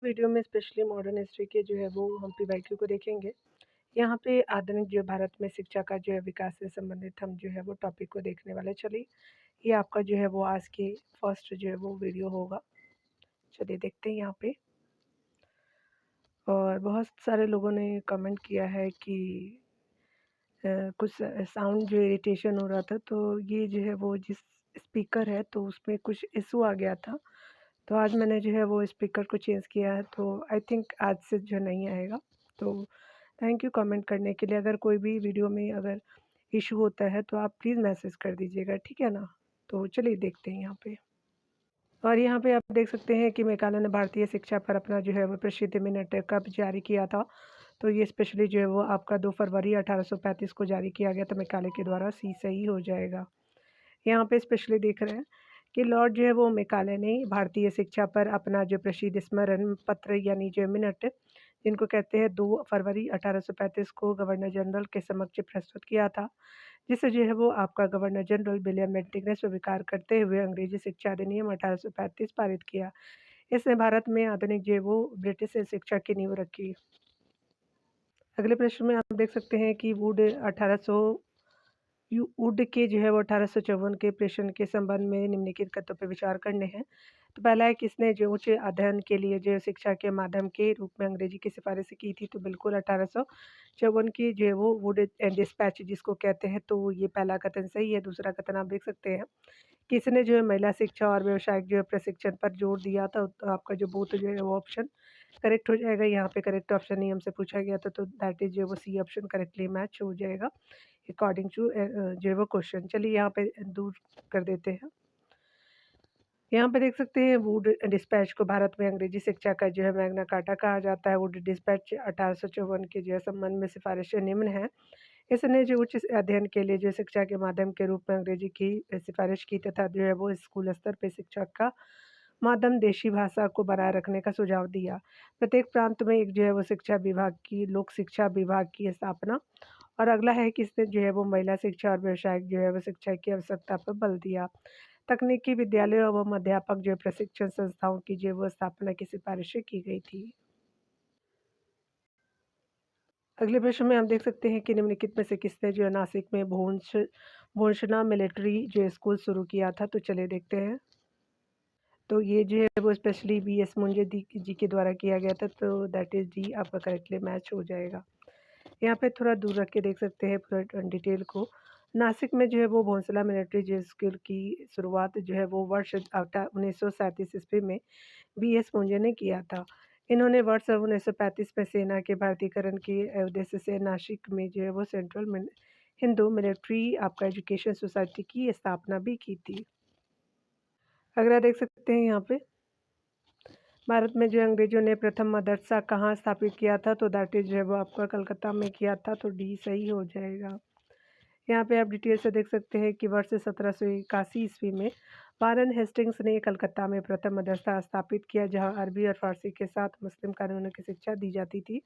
Video में specially modern history के जो है वो हम पीवाईक्यू को देखेंगे। यहाँ पे आधुनिक जो भारत में शिक्षा का जो है विकास से संबंधित हम जो है वो टॉपिक को देखने वाले। चलिए, ये आपका जो है वो आज के फर्स्ट जो है वो वीडियो होगा। चलिए देखते हैं यहाँ पे। और बहुत सारे लोगों ने कमेंट किया है कि कुछ साउंड जो इरिटेशन हो रहा था, तो ये जो है वो जिस स्पीकर है तो उसमें कुछ इशू आ गया था। तो आज मैंने जो है वो स्पीकर को चेंज किया है, तो आई थिंक आज से जो नहीं आएगा। तो थैंक यू कमेंट करने के लिए। अगर कोई भी वीडियो में अगर इशू होता है तो आप प्लीज़ मैसेज कर दीजिएगा, ठीक है ना। तो चलिए देखते हैं यहाँ पे। और यहाँ पे आप देख सकते हैं कि मैकाले ने भारतीय शिक्षा पर अपना जो है वो प्रसिद्ध मिनट कब जारी किया था। तो ये स्पेशली जो है वो आपका 2 फरवरी 1835 को जारी किया गया था मैकाले के द्वारा। सी सही हो जाएगा। यहाँ पे स्पेशली देख रहे हैं कि लॉर्ड जो है वो मैकाले ने भारतीय शिक्षा पर अपना जो प्रसिद्ध स्मरण पत्र यानी जो मिनट, जिनको कहते हैं 2 फरवरी 1835 को गवर्नर जनरल के समक्ष प्रस्तुत किया था, जिसे जो है वो आपका गवर्नर जनरल विलियम बेंटिक ने स्वीकार करते हुए अंग्रेजी शिक्षा अधिनियम 1835 पारित किया। इसने भारत में आधुनिक जो है वो ब्रिटिश शिक्षा की नींव रखी। अगले प्रश्न में आप देख सकते हैं कि वुड के जो है वो 1854 के प्रेषण के संबंध में निम्नलिखित तथ्यों पर विचार करने हैं। तो पहला है, किसने जो उच्च अध्ययन के लिए जो शिक्षा के माध्यम के रूप में अंग्रेजी की सिफारिश की थी। तो बिल्कुल 1854 की जो है वो वुड एंड डिस्पैच जिसको कहते हैं, तो ये पहला कथन सही है। दूसरा कथन आप देख सकते हैं, किसने जो है महिला शिक्षा और व्यावसायिक जो है प्रशिक्षण पर जोर दिया था। तो आपका जो बोथ जो है वो ऑप्शन करेक्ट हो जाएगा। यहाँ पे करेक्ट ऑप्शन ही हमसे पूछा गया था, तो दैट इज जो है वो सी ऑप्शन करेक्टली मैच हो जाएगा अकॉर्डिंग टू जो है वो क्वेश्चन। चलिए यहाँ पे दूर कर देते हैं। यहाँ पे देख सकते हैं वुड डिस्पैच को भारत में अंग्रेजी शिक्षा का जो है मैग्ना कार्टा कहा जाता है। वुड डिस्पैच 1854 के जो है संबंध में सिफारिशें निम्न है। इसने जो उच्च अध्ययन के लिए जो शिक्षा के माध्यम के रूप में अंग्रेजी की सिफारिश की तथा जो है वो स्कूल स्तर पर शिक्षा का माध्यम देशी भाषा को बनाए रखने का सुझाव दिया। प्रत्येक प्रांत में एक जो है वो शिक्षा विभाग की लोक शिक्षा विभाग की स्थापना। और अगला है कि इसने जो है वो महिला शिक्षा और व्यावसायिक जो है वो शिक्षा की आवश्यकता पर बल दिया। तकनीकी विद्यालयों एवं अध्यापक जो प्रशिक्षण संस्थाओं की जो वो स्थापना की सिफारिशें की गई थी। अगले प्रश्न में हम देख सकते हैं कि निम्नलिखित में से किसने जो है नासिक में भोंसना मिलिट्री जो स्कूल शुरू किया था। तो चलिए देखते हैं। तो ये जो है वो स्पेशली BS मुंजे जी के द्वारा किया गया था, तो दैट इज डी आपका करेक्टली मैच हो जाएगा। यहाँ पे थोड़ा दूर रख के देख सकते हैं पूरा डिटेल को। नासिक में जो है वो भोंसला मिलिट्री जो स्कूल की शुरुआत जो है वो वर्ष 1937 ईस्वी में BS मुंजे ने किया था। इन्होंने वर्ष 1935 में सेना के भारतीयकरण के उद्देश्य से नासिक में जो है वो सेंट्रल हिंदू मिलिट्री आपका एजुकेशन सोसाइटी की स्थापना भी की थी। अगला देख सकते हैं यहाँ पे, भारत में जो अंग्रेजों ने प्रथम मदरसा कहाँ स्थापित किया था। तो दैट इज जो है वो आपका कलकत्ता में किया था, तो डी सही हो जाएगा। यहाँ पे आप डिटेल से देख सकते हैं कि वर्ष 1781 ईस्वी में वारन हेस्टिंग्स ने कलकत्ता में प्रथम मदरसा स्थापित किया, जहाँ अरबी और फारसी के साथ मुस्लिम कानूनों की शिक्षा दी जाती थी।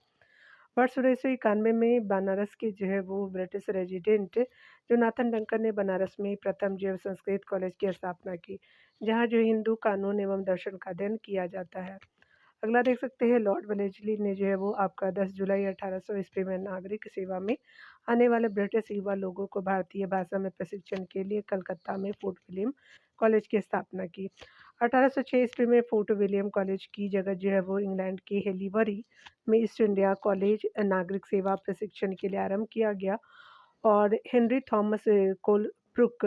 वर्ष 1991 में बनारस के जो है वो ब्रिटिश रेजिडेंट जोनाथन डंकन ने बनारस में प्रथम जो है संस्कृत कॉलेज की स्थापना की, जहाँ जो हिंदू कानून एवं दर्शन का अध्ययन किया जाता है। अगला देख सकते हैं, लॉर्ड वेलेस्ली ने जो है वो आपका 10 जुलाई 1800 ईस्वी में नागरिक सेवा में आने वाले ब्रिटिश युवा लोगों को भारतीय भाषा में प्रशिक्षण के लिए कलकत्ता में फोर्ट विलियम कॉलेज की स्थापना की। 1806 ईस्वी में फोर्ट विलियम कॉलेज की जगह जो है वो इंग्लैंड के हेलीबरी में ईस्ट इंडिया कॉलेज नागरिक सेवा प्रशिक्षण के लिए आरंभ किया गया। और हेनरी थॉमस कोलब्रुक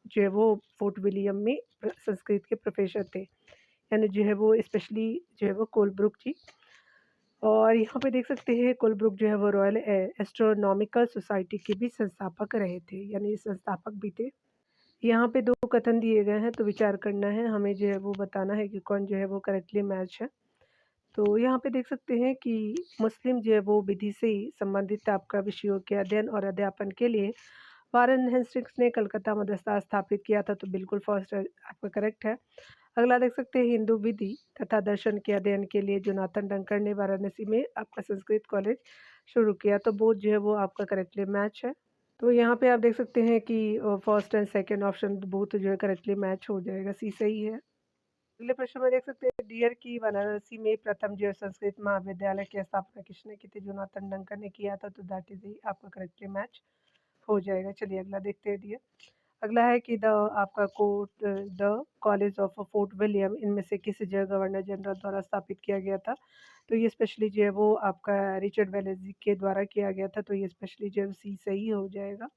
जो है वो फोर्ट विलियम में संस्कृत के प्रोफेसर थे, यानी जो है वो स्पेशली जो है वो कोलब्रुक जी। और यहाँ पे देख सकते हैं कोलब्रुक जो है वो रॉयल एस्ट्रोनॉमिकल सोसाइटी के भी संस्थापक रहे थे, यानी संस्थापक भी थे। यहाँ पे 2 कथन दिए गए हैं, तो विचार करना है हमें जो है वो बताना है कि कौन जो है वो करेक्टली मैच है। तो यहाँ पे देख सकते हैं कि मुस्लिम जो है वो विधि से संबंधित आपका विषयों के अध्ययन और अध्यापन के लिए वारन हेस्टिंग्स ने कलकत्ता मदरसा स्थापित किया था, तो बिल्कुल फर्स्ट आपका करेक्ट है। अगला देख सकते हैं, हिंदू विधि तथा दर्शन के अध्ययन के लिए जोनाथन डंकर ने वाराणसी में आपका संस्कृत कॉलेज शुरू किया, तो बोथ जो है वो आपका करेक्टली मैच है। तो यहाँ पे आप देख सकते हैं कि first and second option both जो है करेक्टली मैच हो जाएगा, सी सही है। अगले प्रश्न में देख सकते हैं डियर की वाराणसी में प्रथम जो है संस्कृत महाविद्यालय की स्थापना किसने की थी? जोनाथन डंकर ने किया था, तो दैट इज़ ही आपका करेक्टली मैच हो जाएगा। चलिए अगला देखते हैं डियर। अगला है कि द आपका कोट the College of Fort William इनमें से किस जगह गवर्नर जनरल द्वारा स्थापित किया गया था? तो ये स्पेशली जो है वो आपका रिचर्ड वेलेज़ली के द्वारा किया गया था, तो ये स्पेशली जो है सी सही हो जाएगा।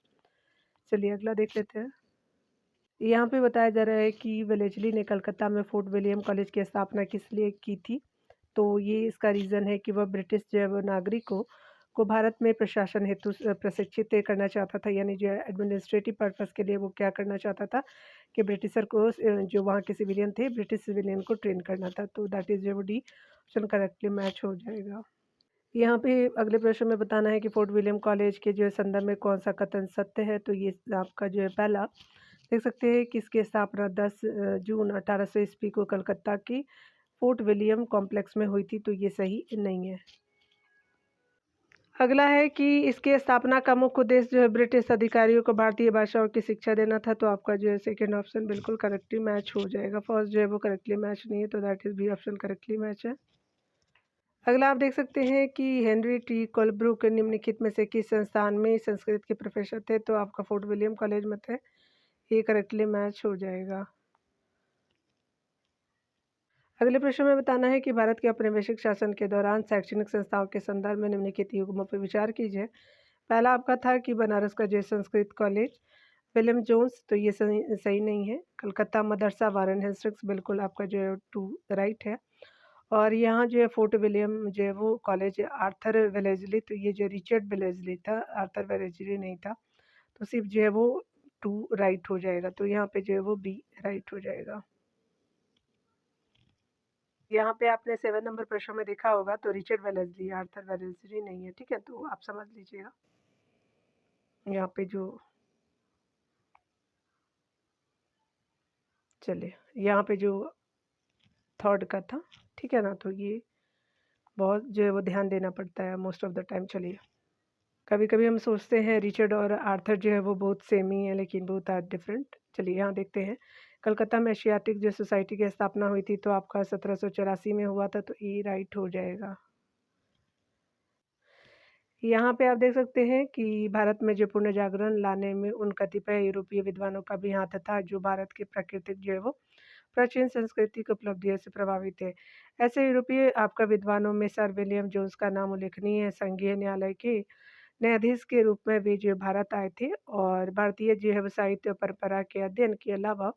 चलिए अगला देख लेते हैं। यहाँ पे बताया जा रहा है कि वेलेज़ली ने कलकत्ता में फोर्ट विलियम कॉलेज की स्थापना किस लिए की थी? तो ये इसका रीज़न है कि वह ब्रिटिश जो है वो नागरिकों को भारत में प्रशासन हेतु प्रशिक्षित करना चाहता था, यानी जो है एडमिनिस्ट्रेटिव पर्पज़ के लिए वो क्या करना चाहता था कि ब्रिटिशर को जो वहाँ के सिविलियन थे, ब्रिटिश सिविलियन को ट्रेन करना था, तो दैट इज़ जो डी ऑप्शन करेक्टली मैच हो जाएगा। यहाँ पे अगले प्रश्न में बताना है कि फोर्ट विलियम कॉलेज के जो है संदर्भ में कौन-सा कथन सत्य है? तो ये आपका जो है पहला देख सकते हैं कि इसकी स्थापना 10 जून 1800 ईस्वी को कलकत्ता की फोर्ट विलियम कॉम्प्लेक्स में हुई थी, तो ये सही नहीं है। अगला है कि इसकी स्थापना का मुख्य उद्देश्य जो है ब्रिटिश अधिकारियों को भारतीय भाषाओं की शिक्षा देना था, तो आपका जो है सेकंड ऑप्शन बिल्कुल करेक्टली मैच हो जाएगा। फर्स्ट जो है वो करेक्टली मैच नहीं है, तो that is B option correctly match है। अगला आप देख सकते हैं कि हेनरी टी कोलब्रुक निम्नलिखित में से किस संस्थान में संस्कृत के प्रोफेसर थे? तो आपका फोर्ट विलियम कॉलेज में थे, ये करेक्टली मैच हो जाएगा। अगले प्रश्न में बताना है कि भारत के औपनिवेशिक शासन के दौरान शैक्षणिक संस्थाओं के संदर्भ में निम्नलिखित युग्मों पर विचार कीजिए। पहला आपका था कि बनारस का जय संस्कृत कॉलेज, विलियम जोन्स, तो ये सही सही नहीं है। कलकत्ता मदरसा वारेन हेस्टिंग्स बिल्कुल आपका जो है टू राइट है। और यहाँ जो है फोर्ट विलियम जो है वो कॉलेज आर्थर वेलेज़ली, तो ये जो रिचर्ड वेलेज़ली था, आर्थर वेलेज़ली नहीं था, तो सिर्फ जो है वो टू राइट हो जाएगा, तो यहाँ पे जो है वो बी राइट हो जाएगा। यहाँ पे आपने 7 नंबर प्रश्न में देखा होगा, तो रिचर्ड वेलेज़ली, आर्थर वेलेज़ली नहीं है, ठीक है? तो आप समझ लीजिएगा। यहाँ पे जो चलिए, यहाँ पे जो थर्ड का था, ठीक है ना? तो ये बहुत जो है वो ध्यान देना पड़ता है मोस्ट ऑफ द टाइम। चलिए, कभी-कभी हम सोचते हैं रिचर्ड और आर्थर जो है वो बहुत सेम ही है, लेकिन बोथ आर डिफरेंट। चलिए यहाँ देखते हैं। कलकत्ता में एशियाटिक जो सोसाइटी की स्थापना हुई थी, तो आपका 1784 में हुआ था, तो ए राइट हो जाएगा। यहाँ पे आप देख सकते हैं कि भारत में जो पुनर्जागरण लाने में उन कतिपय यूरोपीय विद्वानों का भी हाथ था, जो भारत के प्राकृतिक जो है वो प्राचीन सांस्कृतिक उपलब्धियों से प्रभावित थे। ऐसे यूरोपीय आपका विद्वानों में सर विलियम जोन्स का नाम उल्लेखनीय है। संघीय न्यायालय के न्यायाधीश के रूप में वे जो भारत आए थे और भारतीय जो है वो साहित्य परंपरा के अध्ययन के अलावा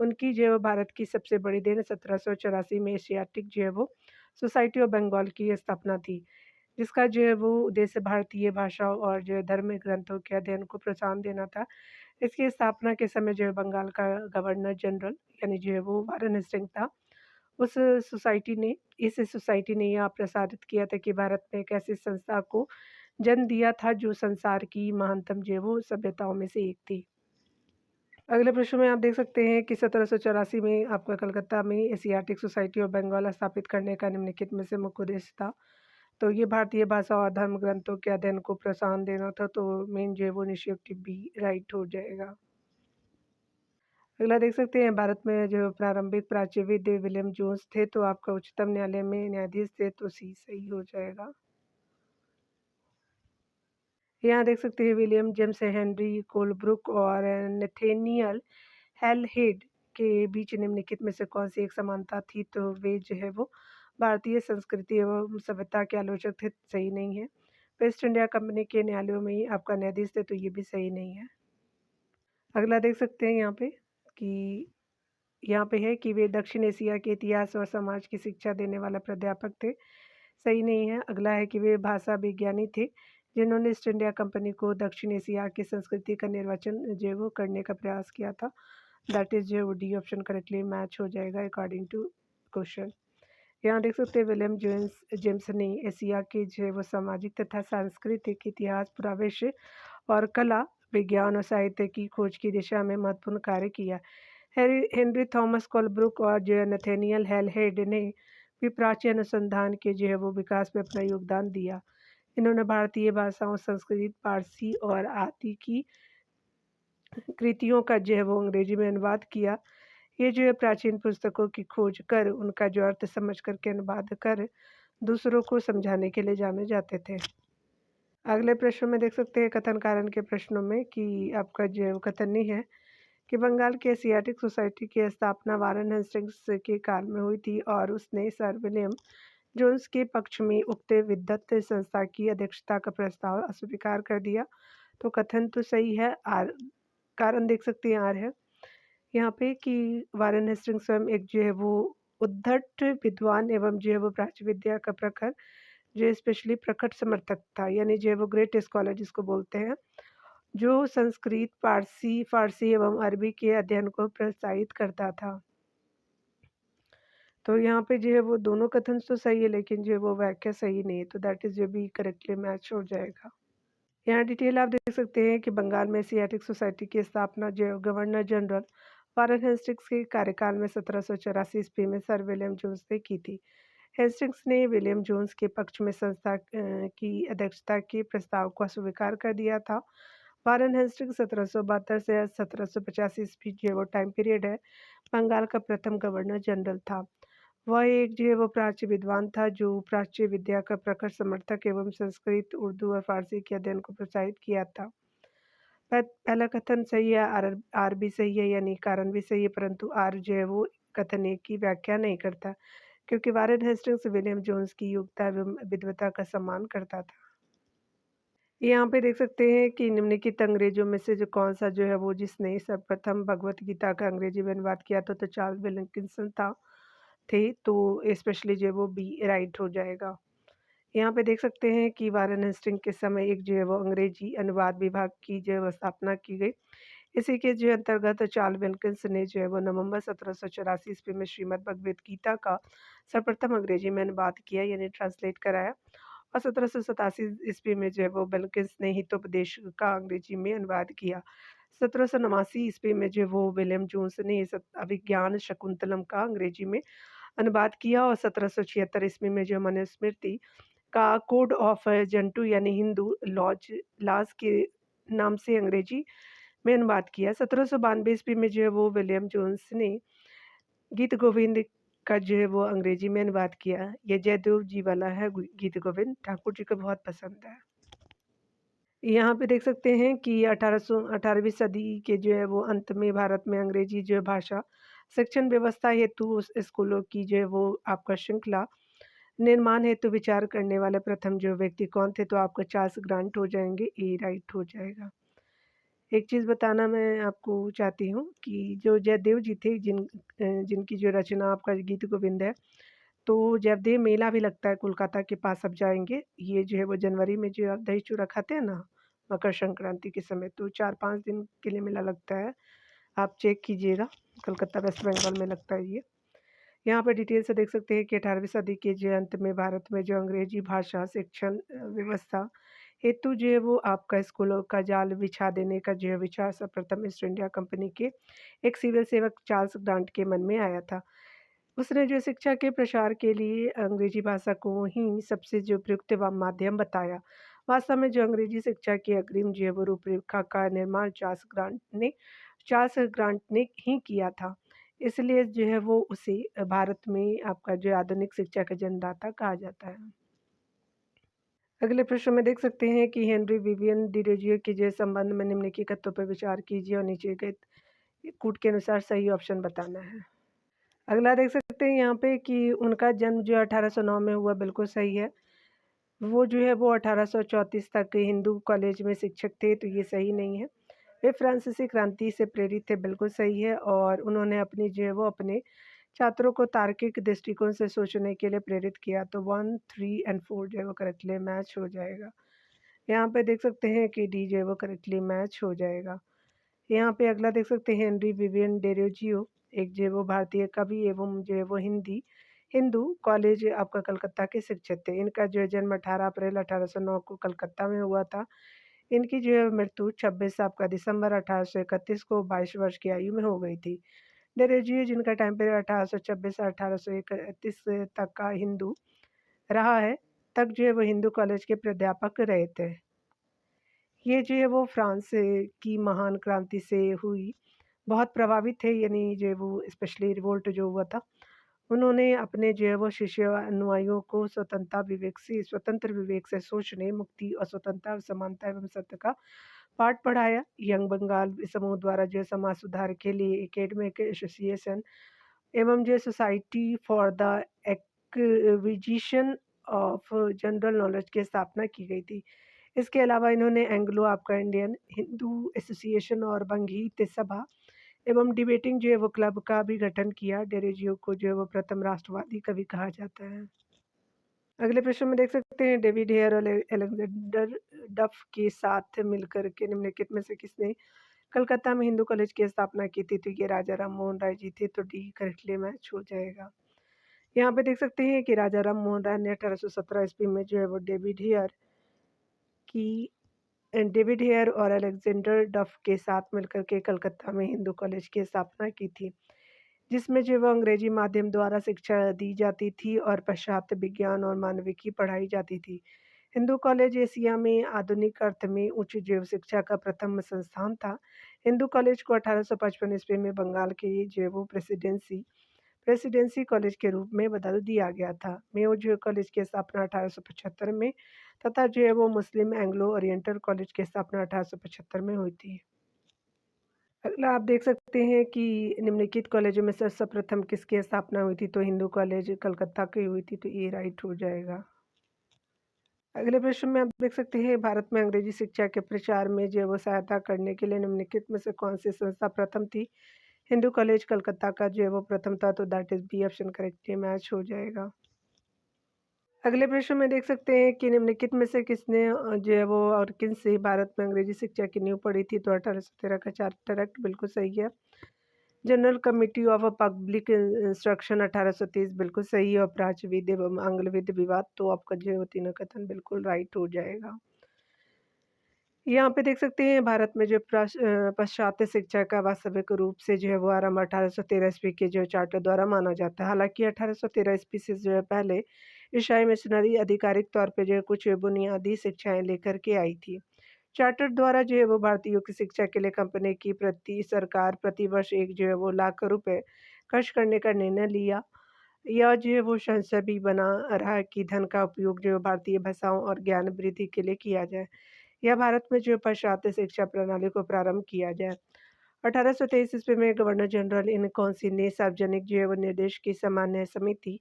उनकी जो है भारत की सबसे बड़ी देन 1784 में एशियाटिक जो है वो सोसाइटी ऑफ बंगाल की स्थापना थी, जिसका जो है वो उद्देश्य भारतीय भाषाओं और जो है धार्मिक ग्रंथों के अध्ययन को प्रोत्साहन देना था। इसकी स्थापना के समय जो है बंगाल का गवर्नर जनरल यानी जो है वो वारेन हेस्टिंग था। उस सोसाइटी ने इस सोसाइटी ने यह प्रसारित किया था कि भारत में एक ऐसी संस्था को जन्म दिया था जो संसार की महानतम जो है वो सभ्यताओं में से एक थी। अगले प्रश्न में आप देख सकते हैं कि 1784 में आपका कलकत्ता में एशियाटिक सोसाइटी ऑफ बंगाल स्थापित करने का निम्नलिखित में से मुख्य उद्देश्य था। तो ये भारतीय भाषा और धर्म ग्रंथों के अध्ययन को प्रोत्साहन देना था, तो मेन जो है वो निष्पक्ष बी राइट हो जाएगा। अगला देख सकते हैं भारत में जो प्रारंभिक प्राच्यविद विलियम जोन्स थे, तो आपका उच्चतम न्यायालय में न्यायाधीश थे, तो सी सही हो जाएगा। यहाँ देख सकते हैं विलियम जेम्स हेनरी कोलब्रुक और नेथेनियल हेलहेड के बीच निम्नलिखित में से कौन सी एक समानता थी? तो वे जो है वो भारतीय संस्कृति एवं सभ्यता के आलोचक थे, सही नहीं है। वेस्ट इंडिया कंपनी के न्यायालयों में ही आपका न्यायाधीश थे, तो ये भी सही नहीं है। अगला देख सकते हैं यहाँ पे कि यहाँ पे है कि वे दक्षिण एशिया के इतिहास और समाज की शिक्षा देने वाला प्राध्यापक थे, सही नहीं है। अगला है कि वे भाषा विज्ञानी थे, जिन्होंने ईस्ट इंडिया कंपनी को दक्षिण एशिया की संस्कृति का निर्वचन जो है वो करने का प्रयास किया था। दैट इज़ जो है वो डी ऑप्शन करेक्टली मैच हो जाएगा अकॉर्डिंग टू क्वेश्चन। यहाँ देख सकते हैं विलियम जेम्स ने एशिया के जो है वो सामाजिक तथा सांस्कृतिक इतिहास, पुरावेश और कला, विज्ञान और साहित्य की खोज की दिशा में महत्वपूर्ण कार्य किया। हेनरी थॉमस कोलब्रुक और जो है नथेनियल हेलहेड ने भी प्राचीन अनुसंधान के जो है वो विकास में अपना योगदान दिया। इन्होंने भारतीय भाषाओं, संस्कृत, पारसी और आदि की कृतियों का जो है वो अंग्रेजी में अनुवाद किया। ये जो है प्राचीन पुस्तकों की खोज कर उनका जो अर्थ समझ कर के अनुवाद कर दूसरों को समझाने के लिए जाने जाते थे। अगले प्रश्न में देख सकते हैं कथन कारण के प्रश्नों में कि आपका जो कथन नहीं है कि बंगाल की एशियाटिक सोसाइटी की स्थापना वारेन हेस्टिंग्स के काल में हुई थी और उसने सर विलियम जोन्स के पक्ष में उक्त विद्वत संस्था की अध्यक्षता का प्रस्ताव अस्वीकार कर दिया। तो कथन तो सही है। आर कारण देख सकते हैं आर है यहाँ पे कि वारेन हेस्टिंग्स स्वयं एक जो है वो उद्धट विद्वान एवं जो है वो प्राच्य विद्या का प्रखर जो स्पेशली प्रकट समर्थक था, यानी जो है वो ग्रेट स्कॉलर जिसको बोलते हैं, जो संस्कृत, फारसी एवं अरबी के अध्ययन को प्रोत्साहित करता था। तो यहाँ पे जो है वो दोनों कथन तो सही है लेकिन जो है वो वाक्य सही नहीं है, तो दैट इज़ जो भी करेक्टली मैच हो जाएगा। यहाँ डिटेल आप देख सकते हैं कि बंगाल में एशियाटिक सोसाइटी की स्थापना जो गवर्नर जनरल वारेन हेस्टिंग्स के कार्यकाल में 1784 ईस्वी में सर विलियम जोन्स ने की थी। हेस्टिंग्स ने विलियम जोन्स के पक्ष में संस्था की अध्यक्षता के प्रस्ताव को अस्वीकार कर दिया था। वारेन हेस्टिंग्स 1772 से 1785 ईस्वी जो वो टाइम पीरियड है, बंगाल का प्रथम गवर्नर जनरल था। वह एक जो है वो प्राच्य विद्वान था जो प्राच्य विद्या का प्रखर समर्थक एवं संस्कृत, उर्दू और फारसी के अध्ययन को प्रोत्साहित किया था। पहला कथन सही है, आर भी सही है, यानी कारण भी सही है, परंतु आर जो है वो कथन एक की व्याख्या नहीं करता क्योंकि वारेन हेस्टिंग्स विलियम जोन्स की योग्यता एवं विद्वता का सम्मान करता था। यहाँ पे देख सकते हैं कि निम्नलिखित अंग्रेजों में से जो कौन सा जो है वो जिसने सर्वप्रथम भगवत गीता का अंग्रेजी में अनुवाद किया था, तो चार्ल्स विल्किंसन था थे, तो स्पेशली जो है वो बी राइट हो जाएगा। यहाँ पे देख सकते हैं कि वारेन हेस्टिंग के समय एक जो है वो अंग्रेजी अनुवाद विभाग की जो है वो स्थापना की गई। इसी के जो अंतर्गत चार्ल्स विल्किंस ने जो है वो नवंबर 1784 ईस्वी में श्रीमद् भगवद गीता का सर्वप्रथम अंग्रेजी में अनुवाद किया, यानी ट्रांसलेट कराया। और 1787 ईस्वी में जो है वो विल्किंस ने हितोपदेश का अंग्रेजी में अनुवाद किया। 1789 ईस्वी में जो वो विलियम जोन्स ने अभिज्ञान शकुंतलम का अंग्रेजी में अनुवाद किया और 1776 ईस्वी में जो मनुस्मृति का कोड ऑफ जंटू यानी हिंदू लॉज के नाम से अंग्रेजी में अनुवाद किया। 1792 ईस्वी में जो है वो विलियम जोन्स ने गीत गोविंद का जो है वो अंग्रेजी में अनुवाद किया। ये जयदेव जी वाला है गीत गोविंद, ठाकुर जी को बहुत पसंद है। यहाँ पे देख सकते हैं कि 18वीं सदी के जो है वो अंत में भारत में अंग्रेजी जो है भाषा शिक्षण व्यवस्था हेतु उस स्कूलों की जो है वो आपका श्रृंखला निर्माण हेतु विचार करने वाले प्रथम जो व्यक्ति कौन थे, तो आपका चार्ल्स ग्रांट हो जाएंगे, ए राइट हो जाएगा। एक चीज़ बताना मैं आपको चाहती हूँ कि जो जयदेव जी थे जिनकी जो रचना आपका गीत गोविंद है, तो जयदेव मेला भी लगता है कोलकाता के पास, आप जाएँगे। ये जो है वो जनवरी में जो आप दही चूड़ा खाते हैं ना, मकर संक्रांति के समय, तो 4-5 दिन के लिए मेला लगता है। आप चेक कीजिएगा, कलकत्ता वेस्ट बंगाल में लगता है ये। यहाँ पे डिटेल से देख सकते हैं कि 18वीं सदी के जो अंत में भारत में जो अंग्रेजी भाषा शिक्षण व्यवस्था हेतु जो है वो आपका स्कूलों का जाल बिछा देने का जो है विचार सर्वप्रथम ईस्ट इंडिया कंपनी के एक सिविल सेवक चार्ल्स ग्रांट के मन में आया था। उसने जो शिक्षा के प्रसार के लिए अंग्रेजी भाषा को ही सबसे जो प्रयुक्त माध्यम बताया। वास्तव में जो अंग्रेजी शिक्षा की अग्रिम जो है वो रूपरेखा का निर्माण चार्ल्स ग्रांट ने ही किया था। इसलिए जो है वो उसे भारत में आपका जो आधुनिक शिक्षा का जन्मदाता कहा जाता है। अगले प्रश्न में देख सकते हैं कि हेनरी विवियन डिरोजियो के जो संबंध में निम्नलिखित तथ्यों पर विचार कीजिए और नीचे गए कूट के अनुसार सही ऑप्शन बताना है। अगला देख सकते हैं यहाँ पे कि उनका जन्म जो 1809 में हुआ, बिल्कुल सही है। वो जो है वो 1834 तक हिंदू कॉलेज में शिक्षक थे, तो ये सही नहीं है। वे फ्रांसीसी क्रांति से प्रेरित थे, बिल्कुल सही है। और उन्होंने अपनी जो है वो अपने छात्रों को तार्किक दृष्टिकोण से सोचने के लिए प्रेरित किया, तो 1, 3 एंड 4 जो है वो करेक्टली मैच हो जाएगा। यहाँ पे देख सकते हैं कि डी जो है वो करेक्टली मैच हो जाएगा। यहाँ पे अगला देख सकते हैं हेनरी विवियन डेरोजियो एक जो है वो भारतीय कवि एवं जो है वो हिंदू कॉलेज आपका कलकत्ता के शिक्षक थे। इनका जो है जन्म 18 अप्रैल 1809 को कलकत्ता में हुआ था। इनकी जो है मृत्यु 26 आपका दिसंबर 1831 को 22 वर्ष की आयु में हो गई थी। डेरोजियो जिनका टाइम पीरियड 1826 से 1831 तक का हिंदू रहा है, तक जो है वो हिंदू कॉलेज के प्राध्यापक रहे थे। ये जो है वो फ्रांस की महान क्रांति से हुई बहुत प्रभावित थे, यानी जो है वो स्पेशली रिवोल्ट जो हुआ था। उन्होंने अपने जो है वो शिष्य व अनुयायियों को स्वतंत्र विवेक से सोचने, मुक्ति और स्वतंत्रता, समानता एवं सत्य का पाठ पढ़ाया। यंग बंगाल समूह द्वारा जो है समाज सुधार के लिए एकेडमिक एसोसिएशन एवं जो society for the acquisition of general knowledge की स्थापना की गई थी। इसके अलावा इन्होंने एंग्लो आपका इंडियन हिंदू एसोसिएशन और बंगीत सभा एवं डिबेटिंग जो है वो क्लब का भी गठन किया। डेरेजियो को जो है वो प्रथम राष्ट्रवादी कवि कहा जाता है। अगले प्रश्न में देख सकते हैं, डेविड हेयर और अलेक्जेंडर डफ के साथ मिलकर के निम्नलिखित में से किसने कलकत्ता में हिंदू कॉलेज की स्थापना की थी? तो ये राजा राम मोहन राय जी थे, तो डी करेक्टली मैच हो जाएगा। यहाँ पे देख सकते हैं कि राजा राम मोहन राय ने 1817 ईस्वी में जो है वो की डेविड हेयर और अलेक्जेंडर डफ के साथ मिलकर के कलकत्ता में हिंदू कॉलेज की स्थापना की थी, जिसमें जो वो अंग्रेजी माध्यम द्वारा शिक्षा दी जाती थी और पाश्चात्य विज्ञान और मानविकी पढ़ाई जाती थी। हिंदू कॉलेज एशिया में आधुनिक अर्थ में उच्च जैव शिक्षा का प्रथम संस्थान था। हिंदू कॉलेज को 1855 ईस्वी में बंगाल के जो वो प्रेसिडेंसी कॉलेज के रूप में बदल दिया गया था। मेयो जो कॉलेज की स्थापना 1875 में तथा जो है वो मुस्लिम एंग्लो ओरिएंटल कॉलेज की स्थापना 1875 में हुई थी। अगला आप देख सकते हैं कि निम्नलिखित कॉलेजों में से सर्वप्रथम किसकी स्थापना हुई थी? तो हिंदू कॉलेज कलकत्ता की हुई थी, तो ये राइट हो जाएगा। अगले प्रश्न में आप देख सकते हैं, भारत में अंग्रेजी शिक्षा के प्रचार में जो है वो सहायता करने के लिए निम्नलिखित में से कौन सी संस्था प्रथम थी? हिंदू कॉलेज कलकत्ता का जो है वो प्रथम था, तो that is B option correctly match हो जाएगा। अगले प्रश्न में देख सकते हैं कि निम्नलिखित में से किसने जो है वो और किन से भारत में अंग्रेजी शिक्षा की नींव पड़ी थी? तो 1813 का चार्टर एक्ट बिल्कुल सही है। General committee of public instruction 1830 बिल्कुल सही है। और प्राच्यविद एवं आंग्लविद विवाद, तो आपका जो है वो तीनों कथन बिल्कुल राइट हो जाएगा। यहाँ पे देख सकते हैं, भारत में जो पाश्चात्य शिक्षा का वास्तविक रूप से जो है वो आरंभ 1813 ईस्वी के जो चार्टर द्वारा माना जाता है। हालांकि 1813 ईस्वी से जो है पहले ईसाई मिशनरी आधिकारिक तौर पे जो है कुछ बुनियादी शिक्षाएं लेकर के आई थी। चार्टर द्वारा जो है वो भारतीयों की शिक्षा के लिए कंपनी की सरकार प्रतिवर्ष एक जो है वो लाख रुपए खर्च करने का निर्णय लिया। यह जो है वो संशय भी बना रहा कि धन का उपयोग जो है भारतीय भाषाओं और ज्ञान वृद्धि के लिए किया जाए, या भारत में जो पाश्चात्य शिक्षा प्रणाली को प्रारंभ किया जाए। 1823 ईस्वी में गवर्नर जनरल इन कौंसिल ने सार्वजनिक जो है वो निर्देश की सामान्य समिति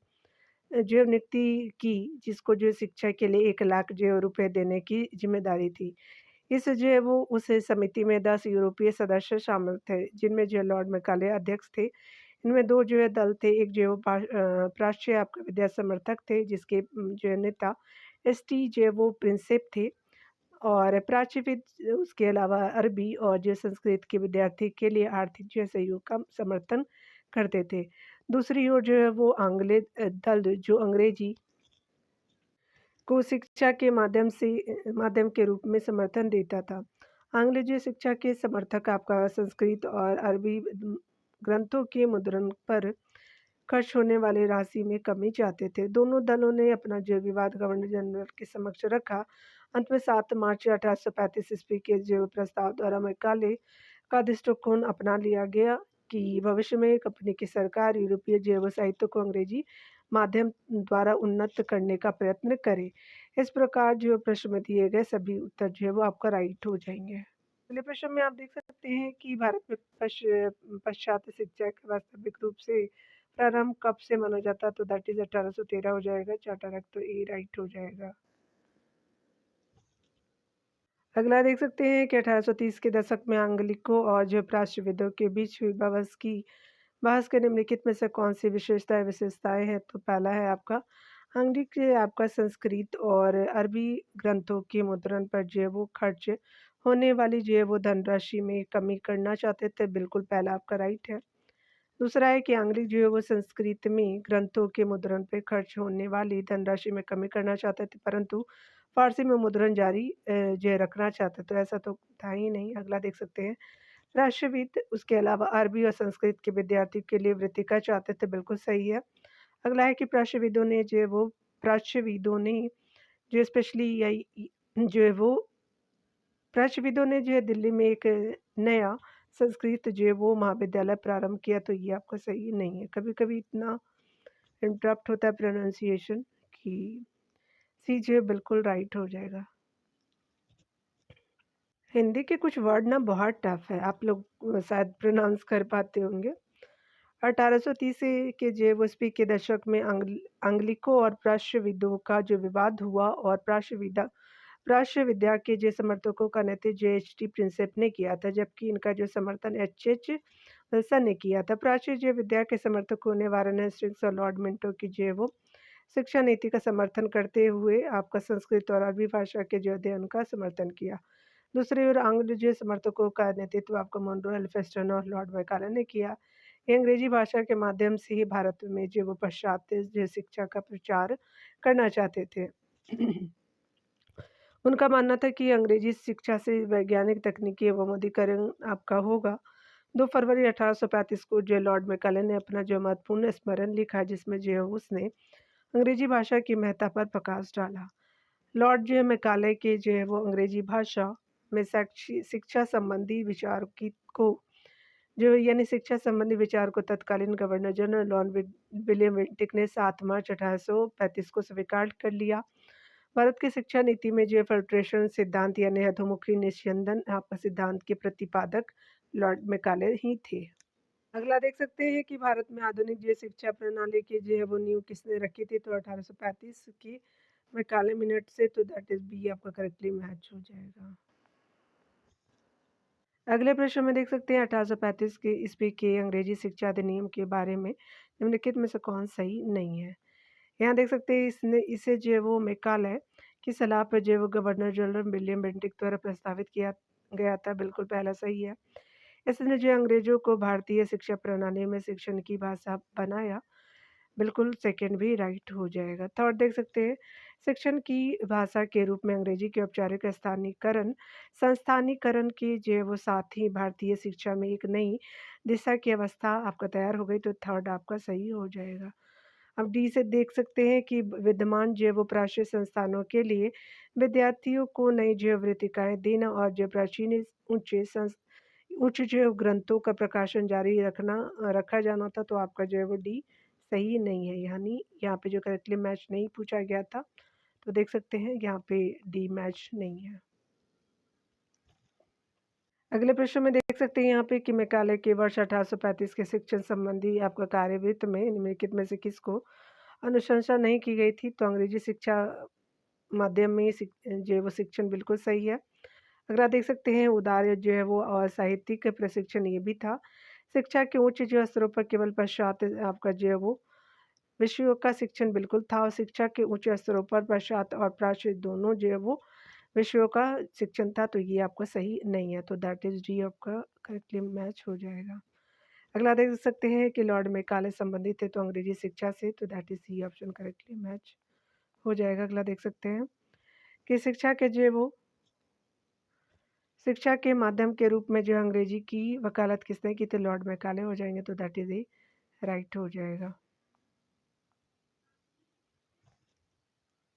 जो है नियुक्ति की, जिसको जो है शिक्षा के लिए 1 लाख जो है रुपए देने की जिम्मेदारी थी। इस जो है वो उस समिति में 10 यूरोपीय सदस्य शामिल थे, जिनमें जो है लॉर्ड मैकाले अध्यक्ष थे। इनमें 2 जो है दल थे, एक जो है वो प्राच्य आपका विद्या समर्थक थे, जिसके जो है नेता एसटी जो है वो प्रिंसेप थे, और प्राच्यविद उसके अलावा अरबी और जो संस्कृत के विद्यार्थी के लिए आर्थिक जो है सहयोग का समर्थन करते थे। दूसरी ओर जो है वो दल जो अंग्रेजी को शिक्षा के माध्यम के रूप में समर्थन देता था। अंग्रेजी शिक्षा के समर्थक आपका संस्कृत और अरबी ग्रंथों के मुद्रण पर खर्च होने वाली राशि में कमी चाहते थे। दोनों दलों ने अपना जो विवाद गवर्नर जनरल के समक्ष रखा। अंत में 7 मार्च 1835 ईस्वी के जो प्रस्ताव द्वारा मैकाले का दृष्टिकोण अपना लिया गया कि भविष्य में कंपनी की सरकार यूरोपीय जैव साहित्य को अंग्रेजी माध्यम द्वारा उन्नत करने का प्रयत्न करे। इस प्रकार जो प्रश्न में दिए गए सभी उत्तर जो है वो आपका राइट हो जाएंगे। अगले प्रश्न में आप देख सकते हैं कि भारत में पाश्चात्य शिक्षा के वास्तविक रूप से प्रारंभ कब से माना जाता है? तो दैट इज 1813 हो जाएगा। चार्टर एक्ट, तो ए राइट हो जाएगा। अगला देख सकते हैं कि 1830 के दशक में आंग्लिकों और जो प्राच्यविदों के बीच हुई बहस के निम्नलिखित में से कौन सी विशेषताएं हैं? तो पहला है आपका आंग्लिक आपका संस्कृत और अरबी ग्रंथों के मुद्रण पर जो है वो खर्च होने वाली जो है वो धनराशि में कमी करना चाहते थे, बिल्कुल पहला आपका राइट है। दूसरा है कि आंग्लिक जो है वो संस्कृत में ग्रंथों के मुद्रण पे खर्च होने वाली धनराशि में कमी करना चाहते थे, परंतु फारसी में मुद्रण जारी जो है रखना चाहते, तो ऐसा तो था ही नहीं। अगला देख सकते हैं, राष्ट्रविद उसके अलावा अरबी और संस्कृत के विद्यार्थियों के लिए वृत्तिका चाहते थे, बिल्कुल सही है। अगला है कि प्राच्यविदों ने जो स्पेशली यही जो है वो प्राच्यविदों ने जो है दिल्ली में एक नया संस्कृत जो है वो महाविद्यालय प्रारंभ किया, तो ये आपका सही नहीं है। कभी-कभी इतना इंटरप्ट होता है प्रोनाउंसिएशन कि सी जो है बिल्कुल राइट हो जाएगा। हिंदी के कुछ वर्ड ना बहुत टफ है, आप लोग शायद प्रोनाउंस कर पाते होंगे। 1830 के जो है वो ईस्वी के दशक में आंग्लिकों और प्राच्यविदों का जो विवाद हुआ और प्राच्य विद्या के जो समर्थकों का नेतृत्व जे.एच.टी. प्रिंसेप ने किया था, जबकि इनका जो समर्थन एच.एच. विल्सन ने किया था। प्राच्य जो विद्या के समर्थकों ने वाराणसी और लॉर्ड मिंटो की जो है वो शिक्षा नीति का समर्थन करते हुए आपका संस्कृत और अरबी भाषा के जो अध्ययन का समर्थन किया। दूसरी ओर आंग्ल जो समर्थकों का नेतृत्व आपका मोनरो, एल्फिंस्टन और लॉर्ड मैकाले ने किया। ये अंग्रेजी भाषा के माध्यम से ही भारत में जो वो पाश्चात्य जो शिक्षा का प्रचार करना चाहते थे। उनका मानना था कि अंग्रेजी शिक्षा से वैज्ञानिक तकनीकी एवं उन्मुखीकरण आपका होगा। 2 फरवरी 1835 को जो लॉर्ड मैकाले ने अपना जो महत्वपूर्ण स्मरण लिखा, जिसमें जो है उसने अंग्रेजी भाषा की महत्ता पर प्रकाश डाला। लॉर्ड जो है मैकाले के जो है वो अंग्रेजी भाषा में शिक्षा संबंधी विचार की को जो यानी शिक्षा संबंधी विचार को तत्कालीन governor general Lord William Bentinck ने 7 मार्च 1835 को स्वीकार कर लिया। भारत की शिक्षा नीति में जो फिल्ट्रेशन सिद्धांत यानी अधोमुखी निस्यंदन आपका सिद्धांत के प्रतिपादक लॉर्ड मैकाले ही थे। अगला देख सकते हैं कि भारत में आधुनिक जो शिक्षा प्रणाली की जो है वो नींव किसने रखी थी, तो 1835 की मैकाले मिनट से, तो दैट इज बी आपका करेक्टली मैच हो जाएगा। अगले प्रश्न में देख सकते हैं 1835 के ईस्वी के अंग्रेजी शिक्षा अधिनियम के बारे में निम्नलिखित में से कौन सही नहीं है। यहाँ देख सकते हैं इसे जो है वो मैकाले की सलाह पर जो है वो गवर्नर जनरल विलियम बेंटिक द्वारा प्रस्तावित किया गया था, बिल्कुल पहला सही है। इसने जो अंग्रेजों को भारतीय शिक्षा प्रणाली में शिक्षण की भाषा बनाया, बिल्कुल सेकंड भी राइट हो जाएगा। थर्ड देख सकते हैं शिक्षण की भाषा के रूप में अंग्रेजी के औपचारिक संस्थानीकरण के जो है वो साथ ही भारतीय शिक्षा में एक नई दिशा की अवस्था आपका तैयार हो गई, तो थर्ड आपका सही हो जाएगा। अब डी से देख सकते हैं कि विद्यमान जो है वो प्राच्य संस्थानों के लिए विद्यार्थियों को नई जो वृत्तिकाएँ देना और जो प्राचीन उच्च जो ग्रंथों का प्रकाशन जारी रखा जाना था, तो आपका जो है वो डी सही नहीं है, यानी यहाँ पे जो करेक्टली मैच नहीं पूछा गया था, तो देख सकते हैं यहाँ पे डी मैच नहीं है। अगले प्रश्न में देख सकते हैं यहाँ पे कि मैकाले के वर्ष 1835 के शिक्षण संबंधी आपका कार्यवृत्त में निम्नलिखित में से किसको अनुशंसा नहीं की गई थी, तो अंग्रेजी शिक्षा माध्यम में जो है वो शिक्षण बिल्कुल सही है। अगला देख सकते हैं उदार जो है वो और साहित्यिक प्रशिक्षण ये भी था। शिक्षा के उच्च जो स्तरों पर केवल पश्चात आपका जो है वो विषयों का शिक्षण बिल्कुल था, और शिक्षा के उच्च स्तरों पर पश्चात और प्राच्य दोनों जो है वो विषयों का शिक्षण था, तो ये आपका सही नहीं है, तो दैट इज डी आपका करेक्टली मैच हो जाएगा। अगला देख सकते हैं कि लॉर्ड मैकाले संबंधित थे तो अंग्रेजी शिक्षा से, तो that is C option correctly match हो जाएगा। अगला देख सकते हैं कि शिक्षा के जो है वो शिक्षा के माध्यम के रूप में जो अंग्रेजी की वकालत किसने की, तो लॉर्ड मैकाले हो जाएंगे, तो दैट इज ए राइट हो जाएगा।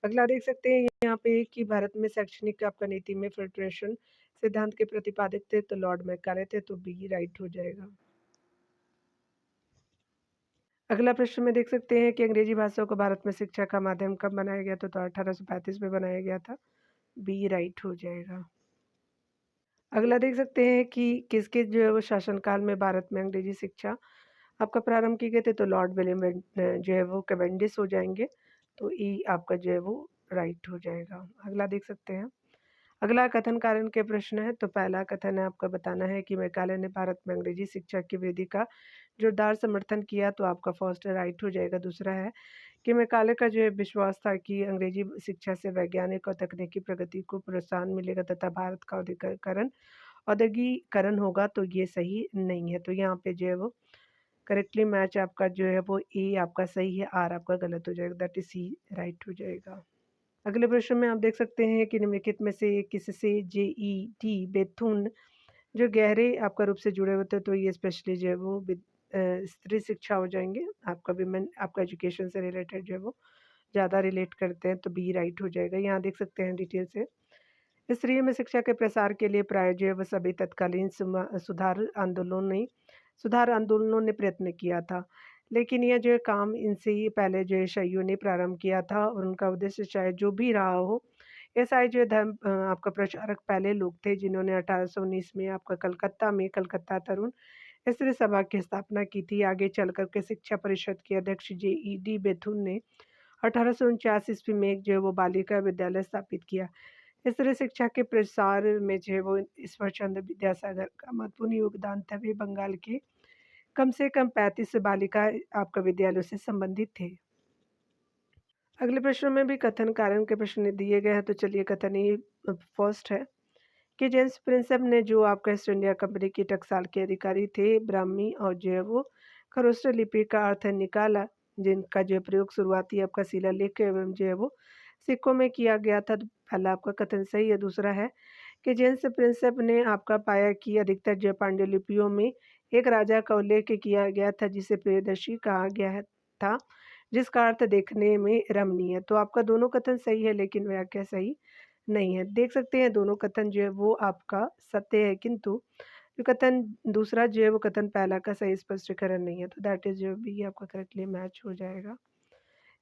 अगला देख सकते हैं यहाँ पे कि भारत में शैक्षणिक आपका नीति में फिल्ट्रेशन सिद्धांत के प्रतिपादक थे, तो लॉर्ड मैकाले थे, तो बी राइट हो जाएगा। अगला प्रश्न में देख सकते हैं कि अंग्रेजी भाषा को भारत में शिक्षा का माध्यम कब बनाया गया था, तो 1835 में बनाया गया था, बी राइट हो जाएगा। अगला देख सकते हैं कि किसके जो है वो शासनकाल में भारत में अंग्रेजी शिक्षा आपका प्रारंभ की गई थी, तो लॉर्ड विलियम जो है वो कैवेंडिश हो जाएंगे, तो ई आपका जो है वो राइट हो जाएगा। अगला देख सकते हैं अगला कथन कारण के प्रश्न है, तो पहला कथन है आपका बताना है कि मैकाले ने भारत में अंग्रेजी शिक्षा की वृद्धि का जोरदार समर्थन किया, तो आपका फर्स्ट राइट हो जाएगा। दूसरा है कि मैकाले का जो है विश्वास था कि अंग्रेजी शिक्षा से वैज्ञानिक और तकनीकी प्रगति को प्रोत्साहन मिलेगा तथा भारत का औद्योगिकरण होगा, तो ये सही नहीं है, तो यहाँ पे जो है वो करेक्टली मैच आपका जो है वो ए आपका सही है, आर आपका गलत हो जाएगा, दैट इज सी राइट हो जाएगा। अगले प्रश्न में आप देख सकते हैं कि निम्नलिखित में से किससे जेईटी बेथुन जो गहरे आपका रूप से जुड़े होते हैं, तो ये स्पेशली जो है वो स्त्री शिक्षा हो जाएंगे, आपका विमेन आपका एजुकेशन से रिलेटेड जो है वो ज़्यादा रिलेट करते हैं, तो बी राइट हो जाएगा। यहाँ देख सकते हैं डिटेल से स्तरीय में शिक्षा के प्रसार के लिए प्राय जो है वो सभी तत्कालीन सुधार आंदोलनों ने प्रयत्न किया था। लेकिन यह जो है काम इनसे ही पहले जो है शैलियों ने प्रारंभ किया था और उनका उद्देश्य चाहे जो भी रहा हो, ये सारे जो है आपका प्रचारक पहले लोग थे जिन्होंने 1819 में आपका कलकत्ता में कलकत्ता तरुण स्त्री सभा की स्थापना की थी। आगे चल कर के शिक्षा परिषद के अध्यक्ष जे.ई.डी. बेथुन ने 1849 ईस्वी में एक जो है वो बालिका विद्यालय स्थापित किया। इस तरह शिक्षा के प्रसार में जो है वो ईश्वर चंद्र विद्यासागर का महत्वपूर्ण योगदान था। वे बंगाल के कम से कम 35 बालिका आपका विद्यालयों से संबंधित थे। अगले प्रश्नों में भी कथन कारण के प्रश्न दिए गए हैं, तो चलिए कथन ही फर्स्ट है कि जेम्स प्रिंसेप ने जो आपका ईस्ट इंडिया कंपनी की टकसाल के अधिकारी थे, ब्राह्मी और जो है वो खरोष्ट लिपि का अर्थ निकाला, जिनका जो प्रयोग शुरुआती आपका शिलालेख एवं जो है वो सिक्कों में किया गया था। तो पहला आपका कथन सही है। दूसरा है कि जेम्स प्रिंसेप ने आपका पाया कि अधिकतर जो पांडुलिपियों में एक राजा का उल्लेख किया गया था जिसे प्रियदर्शी कहा गया है था, जिसका अर्थ देखने में रमणीय। तो आपका दोनों कथन सही है लेकिन व्याख्या सही नहीं है। देख सकते हैं दोनों कथन जो है वो आपका सत्य है, किंतु जो कथन दूसरा जो है वो कथन पहला का सही स्पष्टीकरण नहीं है। तो दैट इज जो भी आपका करेक्टली मैच हो जाएगा।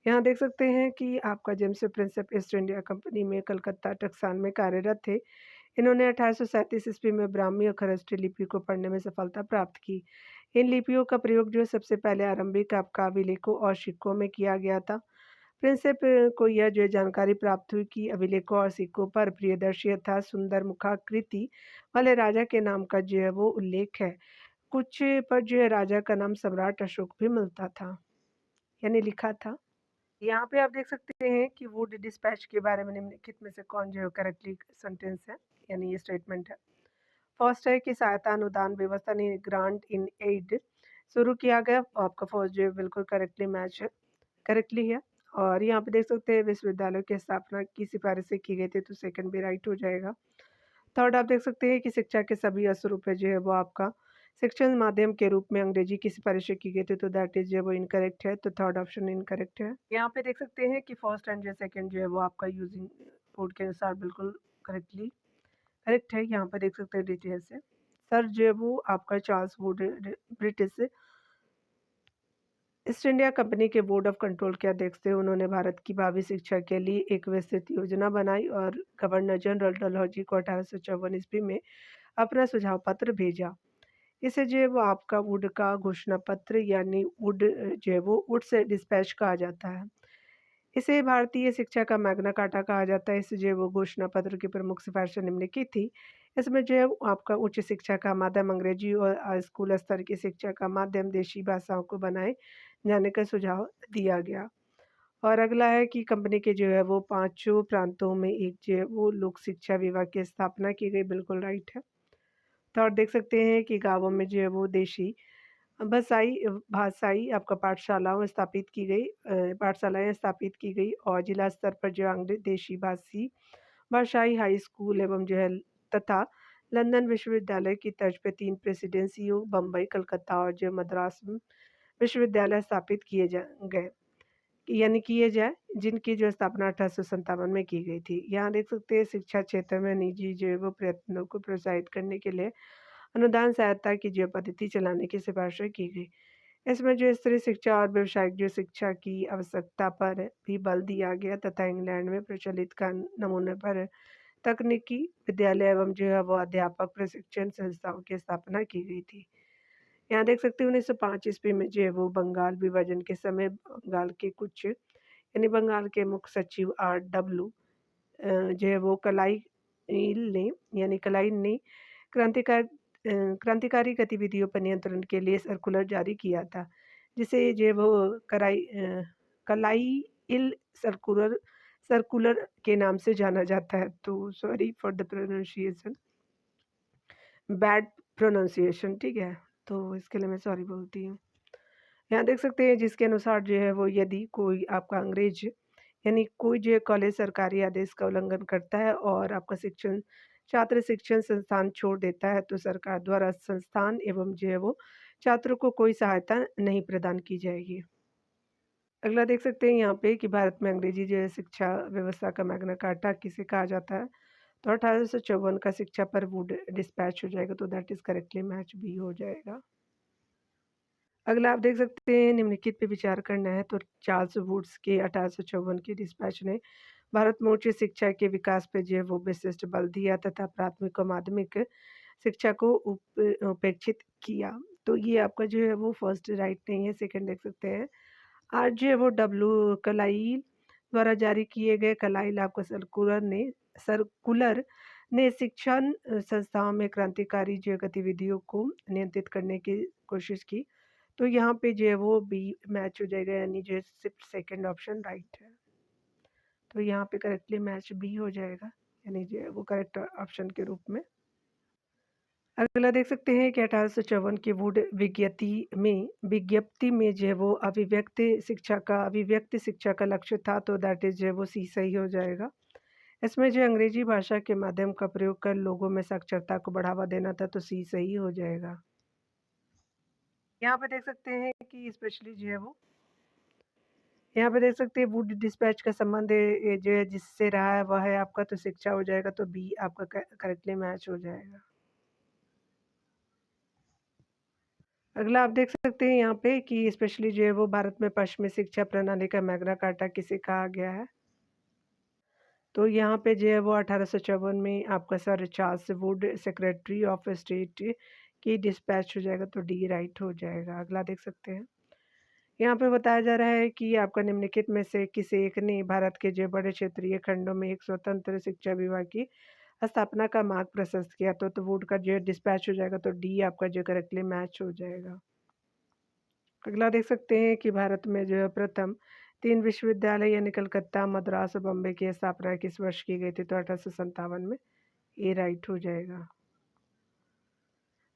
यहाँ देख सकते हैं कि आपका James Prinsep east India company में कलकत्ता टकसान में कार्यरत थे। इन्होंने 1837 ईस्वी में ब्राह्मी और खरष्टी लिपि को पढ़ने में सफलता प्राप्त की। इन लिपियों का प्रयोग जो है सबसे पहले आरंभिक आपका अभिलेखों और सिक्कों में किया गया था। प्रिंसेप को यह जो है जानकारी प्राप्त हुई कि अभिलेखों और सिक्कों पर प्रियदर्शी अर्थात सुंदर मुखाकृति वाले राजा के नाम का जो है वो उल्लेख है। कुछ पर जो है राजा का नाम सम्राट अशोक भी मिलता था, यानी लिखा था। यहाँ पे आप देख सकते हैं कि वुड डिस्पैच के बारे में निम्नलिखित में से कौन जो है करेक्टली सेंटेंस है, यानी ये स्टेटमेंट है। फर्स्ट है कि सहायता अनुदान व्यवस्था ने ग्रांट इन एड शुरू किया गया। आपका फर्स्ट जो है बिल्कुल करेक्टली मैच है, करेक्टली है। और यहाँ पे देख सकते हैं विश्वविद्यालय की स्थापना की सिफारिशें की गई थी, तो सेकंड भी राइट हो जाएगा। थर्ड आप देख सकते हैं कि शिक्षा के सभी स्वरूप है जो है वो आपका शिक्षण माध्यम के रूप में अंग्रेजी की सिफारिशें की गई थी, तो दैट इज जो है वो इनकरेक्ट है। तो थर्ड ऑप्शन इनकरेक्ट है। यहाँ पे देख सकते हैं कि फर्स्ट एंड जो सेकंड जो है वो आपका यूजिंग कोड के अनुसार बिल्कुल करेक्टली करेक्ट है। यहाँ पे देख सकते हैं डिटेल से सर जो है वो आपका Charles Wood British east India company के बोर्ड ऑफ कंट्रोल के अध्यक्ष थे। उन्होंने भारत की भावी शिक्षा के लिए एक विस्तृत योजना बनाई और गवर्नर जनरल डलहौजी को 1854 ईस्वी में अपना सुझाव पत्र भेजा। इसे जो है वो आपका वुड का घोषणा पत्र यानी वुड जो है वो वुड से डिस्पैच कहा जाता है। इसे भारतीय शिक्षा का मैग्ना कार्टा कहा जाता है। इस जो है वो घोषणा पत्र की प्रमुख सिफारिशें निम्नलिखित थी। इसमें जो है वो आपका उच्च शिक्षा का माध्यम अंग्रेजी और स्कूल स्तर की शिक्षा का माध्यम देशी भाषाओं को बनाए जाने का सुझाव दिया गया। और अगला है कि कंपनी के जो है वो पांचों प्रांतों में एक जो है वो लोक शिक्षा विभाग की स्थापना की गई, बिल्कुल राइट है। तो और देख सकते हैं कि गाँवों में जो है वो देशी भाषाई आपका पाठशालाएँ स्थापित की गई और जिला स्तर पर जो देशी भाषाई हाई स्कूल एवं जो है तथा लंदन विश्वविद्यालय की तर्ज पे 3 प्रेसिडेंसियों बम्बई, कलकत्ता और जो मद्रास विश्वविद्यालय स्थापित किए जाए, जिनकी जो स्थापना 1857 में की गई थी। यहाँ देख सकते हैं शिक्षा क्षेत्र में निजी जो है वो प्रयत्नों को प्रोत्साहित करने के लिए अनुदान सहायता की जो पद्धति चलाने की सिफारिशें की गई। इसमें जो स्त्री शिक्षा और व्यावसायिक जो शिक्षा की आवश्यकता पर भी बल दिया गया तथा इंग्लैंड में प्रचलित का नमूने पर तकनीकी विद्यालय एवं जो है वो अध्यापक प्रशिक्षण संस्थाओं की स्थापना की गई थी। यहाँ देख सकते हैं 1905 ईस्वी में जो है वो बंगाल विभाजन के समय बंगाल के कुछ यानी बंगाल के मुख्य सचिव R.W. जो है वो कलाई ने क्रांतिकारी गतिविधियों पर नियंत्रण के लिए सर्कुलर जारी किया था, जिसे जो है वो कलाइल सर्कुलर सर्कुलर के नाम से जाना जाता है। तो sorry for the pronunciation, bad pronunciation, ठीक है, तो इसके लिए मैं सॉरी बोलती हूँ। यहाँ देख सकते हैं जिसके अनुसार जो है वो यदि कोई आपका अंग्रेज यानी कोई जो है कॉलेज सरकारी आदेश का उल्लंघन करता है और आपका छात्र शिक्षण संस्थान छोड़ देता है, तो सरकार द्वारा संस्थान एवं जो है वो छात्रों को कोई सहायता नहीं प्रदान की जाएगी। अगला देख सकते हैं यहाँ पे कि भारत में अंग्रेजी जो है शिक्षा व्यवस्था का मैग्ना कार्टा किसे कहा जाता है। तो 1854 का शिक्षा पर वुड डिस्पैच हो जाएगा, तो that is correctly match B हो जाएगा। अगला आप देख सकते हैं निम्नलिखित पे विचार करना है, तो चार्ल्स वुड्स के 1854 की डिस्पैच ने भारत में उच्च शिक्षा के विकास पे जो है वो विशिष्ट बल दिया तथा प्राथमिक और माध्यमिक शिक्षा को उपेक्षित किया। तो ये आपका जो है वो फर्स्ट राइट नहीं है, सेकंड देख सकते हैं। आज जो है वो डब्ल्यू कलाइल द्वारा जारी किए गए कलाइल आपका सर्कुलर ने शिक्षण संस्थाओं में क्रांतिकारी जो गतिविधियों को नियंत्रित करने की कोशिश की। तो यहाँ पे जो है वो बी मैच हो जाएगा, यानी जो है सिर्फ सेकंड ऑप्शन राइट है। तो यहाँ पे करेक्टली मैच बी हो जाएगा, यानी जो है वो करेक्ट ऑप्शन के रूप में। अगला देख सकते हैं कि 1854 की वुड विज्ञप्ति में जो है वो अभिव्यक्ति शिक्षा का लक्ष्य था, तो दैट इज जो है वो सी सही हो जाएगा। इसमें जो अंग्रेजी भाषा के माध्यम का प्रयोग कर लोगों में साक्षरता को बढ़ावा देना था, तो सी सही हो जाएगा। यहाँ पे देख सकते हैं कि स्पेशली जो है वो यहाँ पे देख सकते हैं वुड डिस्पैच का संबंध जो है जिससे रहा है वह है आपका तो शिक्षा हो जाएगा, तो बी आपका करेक्टली मैच हो जाएगा। अगला आप देख सकते हैं यहाँ पे कि स्पेशली जो है वो भारत में पश्चिमी शिक्षा प्रणाली का मैग्ना कार्टा किसे कहा गया है। तो यहाँ पे जो है वो 1854 में आपका sir Charles Wood secretary of state की डिस्पैच हो जाएगा, तो डी राइट हो जाएगा। अगला देख सकते हैं यहाँ पे बताया जा रहा है कि आपका निम्नलिखित में से किसी एक ने भारत के जो बड़े क्षेत्रीय खंडों में एक स्वतंत्र शिक्षा विभाग की स्थापना का मार्ग प्रशस्त किया। तो वुड का जो डिस्पैच हो जाएगा, तो डी आपका जो करेक्टली मैच हो जाएगा। अगला देख सकते हैं कि भारत में जो है प्रथम 3 विश्वविद्यालय यानी कलकत्ता, मद्रास और बॉम्बे की स्थापना किस वर्ष की गई थी, तो 1857 में। ए राइट हो जाएगा।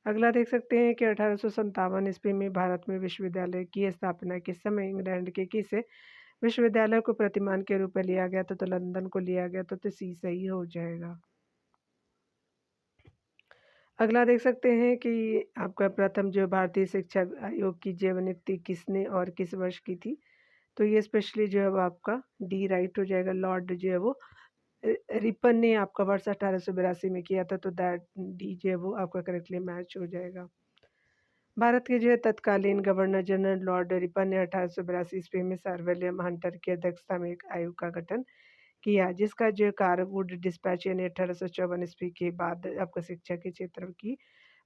अगला देख सकते हैं कि 1857 ईस्वी में भारत में विश्वविद्यालय की स्थापना किस समय इंग्लैंड के किस विश्वविद्यालय को प्रतिमान के रूप में लिया गया था, तो लंदन को लिया गया था, तो सी सही हो जाएगा। अगला देख सकते हैं कि आपका प्रथम जो भारतीय शिक्षा आयोग की जैव नियुक्ति किसने और किस वर्ष की थी, तो ये स्पेशली जो है वो आपका डी राइट हो जाएगा। लॉर्ड जो है वो रिपन ने आपका वर्ष 1882 में किया था, तो दैट डी जो है वो आपका करेक्टली मैच हो जाएगा। भारत के जो है तत्कालीन गवर्नर जनरल लॉर्ड रिपन ने 1882 ईस्वी में सर विलियम हंटर की अध्यक्षता में एक आयोग का गठन किया, जिसका जो कार्य वुड डिस्पैच यानी 1854 ईस्वी के बाद आपका शिक्षा के क्षेत्र की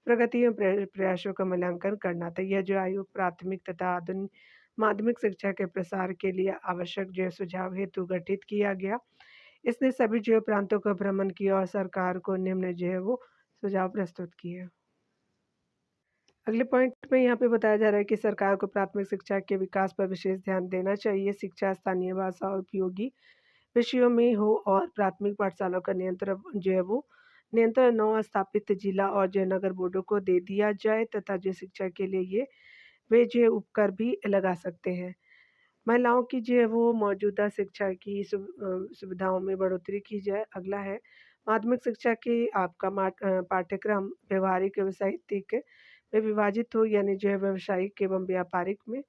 प्रगति और प्रयासों का मूल्यांकन करना था। यह जो आयोग प्राथमिक तथा आधुनिक माध्यमिक शिक्षा के प्रसार के लिए आवश्यक जो है सुझाव हेतु गठित किया गया। इसने सभी जो प्रांतों का भ्रमण किया और सरकार को निम्न जो है वो सुझाव प्रस्तुत किए। अगले पॉइंट में यहाँ पे बताया जा रहा है कि सरकार को प्राथमिक शिक्षा के विकास पर विशेष ध्यान देना चाहिए। शिक्षा स्थानीय भाषा और उपयोगी विषयों में हो और प्राथमिक पाठशालाओं का नियंत्रण 9 स्थापित जिला और जो नगर बोर्डों को दे दिया जाए तथा जो शिक्षा के लिए ये वे जो उपकर भी लगा सकते हैं। महिलाओं की जो है वो मौजूदा शिक्षा की सुविधाओं में बढ़ोतरी की जाए। अगला है माध्यमिक शिक्षा के आपका पाठ्यक्रम व्यवहारिक एवं साहित्यिक में विभाजित हो, यानी जो है व्यावसायिक एवं व्यापारिक में।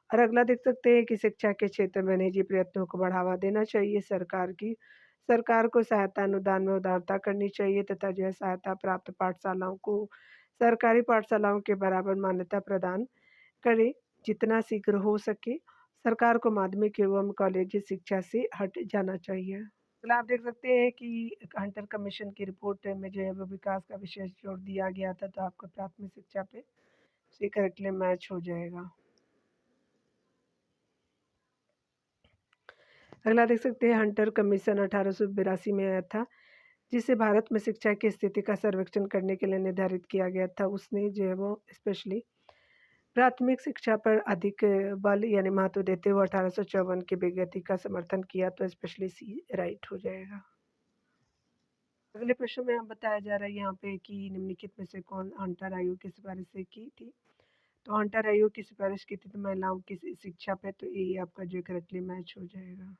और अगला देख सकते हैं कि शिक्षा के क्षेत्र में निजी प्रयत्नों को बढ़ावा देना चाहिए। सरकार को सहायता अनुदान में उदारता करनी चाहिए तथा जो है सहायता प्राप्त पाठशालाओं को सरकारी पाठशालाओं के बराबर मान्यता प्रदान करे जितना शीघ्र हो सके। सरकार को माध्यमिक एवं कॉलेज शिक्षा से हट जाना चाहिए। अगला आप देख सकते हैं कि हंटर कमीशन की रिपोर्ट में जो है वो विकास का विशेष जोर दिया गया था, तो आपका प्राथमिक शिक्षा पे सी करेक्टली मैच हो जाएगा। अगला देख सकते हैं हंटर कमीशन 1882 में आया था, जिसे भारत में शिक्षा की स्थिति का सर्वेक्षण करने के लिए निर्धारित किया गया था। उसने जो है वो स्पेशली प्राथमिक शिक्षा पर अधिक बल यानी महत्व देते हुए 1854 की विज्ञप्ति का समर्थन किया, तो स्पेशली सी राइट हो जाएगा। अगले प्रश्न में आप बताया जा रहा है यहाँ पे कि निम्नलिखित में से कौन हंटर आयोग की सिफारिश से की थी, तो हंटर आयोग की सिफारिश की थी तो महिलाओं की शिक्षा पे, तो ये आपका जो करेक्टली मैच हो जाएगा।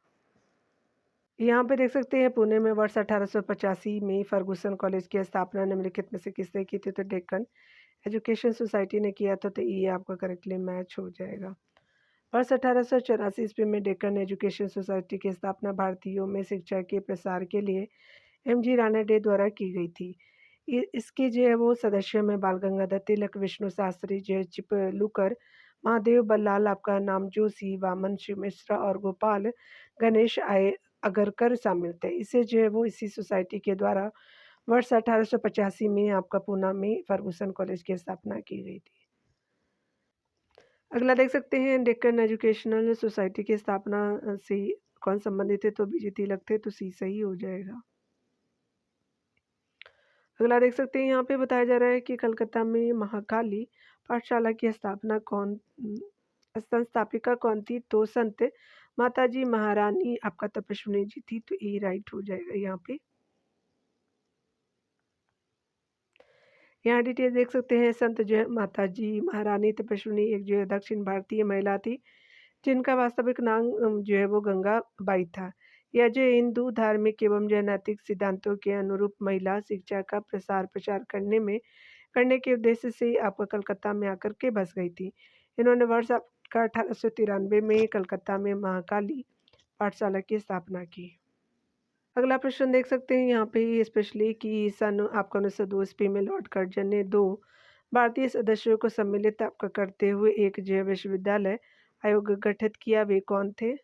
यहाँ पे देख सकते हैं पुणे में वर्ष 1885 में फर्गुसन कॉलेज की स्थापना निम्नलिखित में से किसने की थी, तो डेक्कन एजुकेशन सोसाइटी ने किया था, तो ये आपका करेक्टली मैच हो जाएगा। वर्ष 1884 ईस्वी में डेक्कन एजुकेशन सोसाइटी की स्थापना भारतीयों में शिक्षा के प्रसार के लिए एमजी राणा डे द्वारा की गई थी। इसके जो है वो सदस्यों में बाल गंगाधर तिलक, विष्णु शास्त्री, जो है चिपलूकर, महादेव बल्लाल, आपका नाम जोशी, वामन शिव मिश्रा और गोपाल गणेश अगरकर शामिल थे। इसे जो है वो इसी सोसाइटी के द्वारा वर्ष 1885 में आपका पूना में फर्गुसन कॉलेज की स्थापना की गई थी। अगला देख सकते हैं डेक्कन एजुकेशनल सोसाइटी की स्थापना से कौन संबंधित है, तो बीजी तिलक थे, तो सी सही हो जाएगा। अगला देख सकते हैं यहाँ पे बताया जा रहा है कि कलकत्ता में महाकाली पाठशाला की स्थापना संस्थापिका कौन थी, तो संत माताजी महारानी आपका तपस्विनी जी थी, तो ए राइट हो जाएगा यहाँ पे। यहाँ डिटेल देख सकते हैं, संत जो है माताजी महारानी तपस्विनी एक जो है दक्षिण भारतीय महिला थी, जिनका वास्तविक नाम जो है वो गंगाबाई था। यह जो हिंदू धार्मिक एवं जो है नैतिक सिद्धांतों के अनुरूप महिला शिक्षा का प्रसार-प्रचार करने के उद्देश्य से आपका कलकत्ता में आकर के बस गई थी। इन्होंने वर्ष आपका 1893 में कलकत्ता में महाकाली पाठशाला की स्थापना की। अगला प्रश्न देख सकते हैं यहाँ पे स्पेशली कि सन आपका 1902 ईस्वी में लॉर्ड कर्जन ने 2 भारतीय सदस्यों को सम्मिलित आपका करते हुए एक जो है विश्वविद्यालय आयोग गठित किया, वे कौन थे?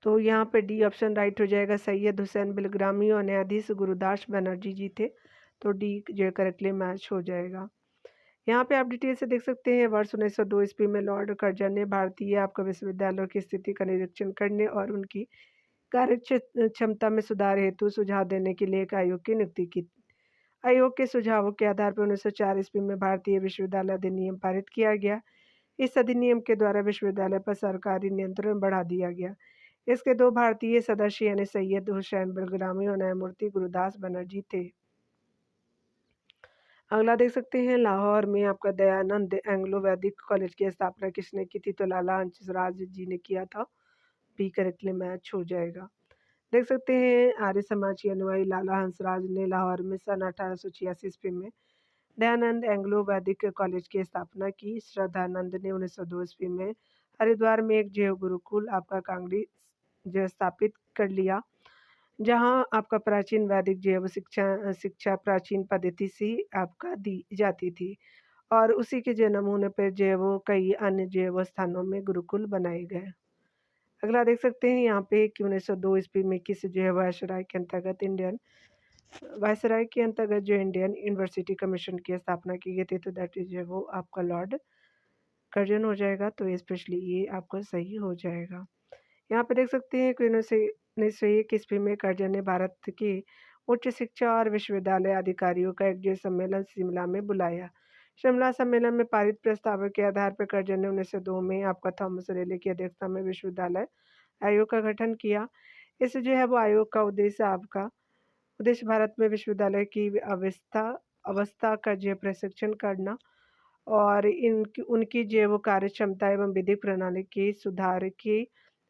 तो यहाँ पे डी ऑप्शन राइट हो जाएगा, सैयद हुसैन बिलग्रामी और न्यायाधीश गुरुदास बनर्जी जी थे, तो डी जो है करेक्टली मैच हो जाएगा। यहाँ पे आप डिटेल से देख सकते हैं, वर्ष 1902 ईस्वी में लॉर्ड कर्जन ने भारतीय आपका विश्वविद्यालयों की स्थिति का निरीक्षण करने और उनकी कार्य क्षमता में सुधार हेतु सुझाव देने के लिए एक आयोग की नियुक्ति की। आयोग के सुझावों के आधार पर 1904 ईस्वी में भारतीय विश्वविद्यालय अधिनियम पारित किया गया। इस अधिनियम के द्वारा विश्वविद्यालय पर सरकारी नियंत्रण बढ़ा दिया गया। इसके 2 भारतीय सदस्य यानी सैयद हुसैन बिलग्रामी और न्यायमूर्ति गुरुदास बनर्जी थे। अगला देख सकते हैं, लाहौर में आपका दयानंद एंग्लो वैदिक कॉलेज की स्थापना किसने की थी, तो लाला हंसराज जी ने किया था, बी करेक्टली मैच हो जाएगा। देख सकते हैं, आर्य समाज के अनुयायी लाला हंसराज ने लाहौर में सन 1886 ईस्वी में दयानंद एंग्लो वैदिक कॉलेज की स्थापना की। श्रद्धानंद ने 1902 ईस्वी में हरिद्वार में एक जैव गुरुकुल आपका कांगड़ी जो स्थापित कर लिया, जहां आपका प्राचीन वैदिक जैव शिक्षा शिक्षा प्राचीन पद्धति से आपका दी जाती थी और उसी के जो नमूने पर जैव कई अन्य जैव स्थानों में गुरुकुल बनाए गए। अगला देख सकते हैं यहाँ पे कि 1902 ईस्वी में किस जो है वायसराय के अंतर्गत जो इंडियन यूनिवर्सिटी कमीशन की स्थापना की गई थी, तो दैट इज जो वो आपका लॉर्ड कर्जन हो जाएगा, तो स्पेशली ये आपका सही हो जाएगा। यहाँ पे देख सकते हैं कि 1901 ईस्वी में कर्जन ने भारत के उच्च शिक्षा और विश्वविद्यालय अधिकारियों का एक जो सम्मेलन शिमला में बुलाया। शिमला सम्मेलन में पारित प्रस्तावों के आधार पर कर्जन ने 1902 में आपका थॉमस रेले की अध्यक्षता में विश्वविद्यालय आयोग का गठन किया। इस जो है वो आयोग का उद्देश्य भारत में विश्वविद्यालय की अवस्था अवस्था का जो प्रशिक्षण करना और इनकी उनकी जो वो कार्य क्षमता एवं विधिक प्रणाली के सुधार के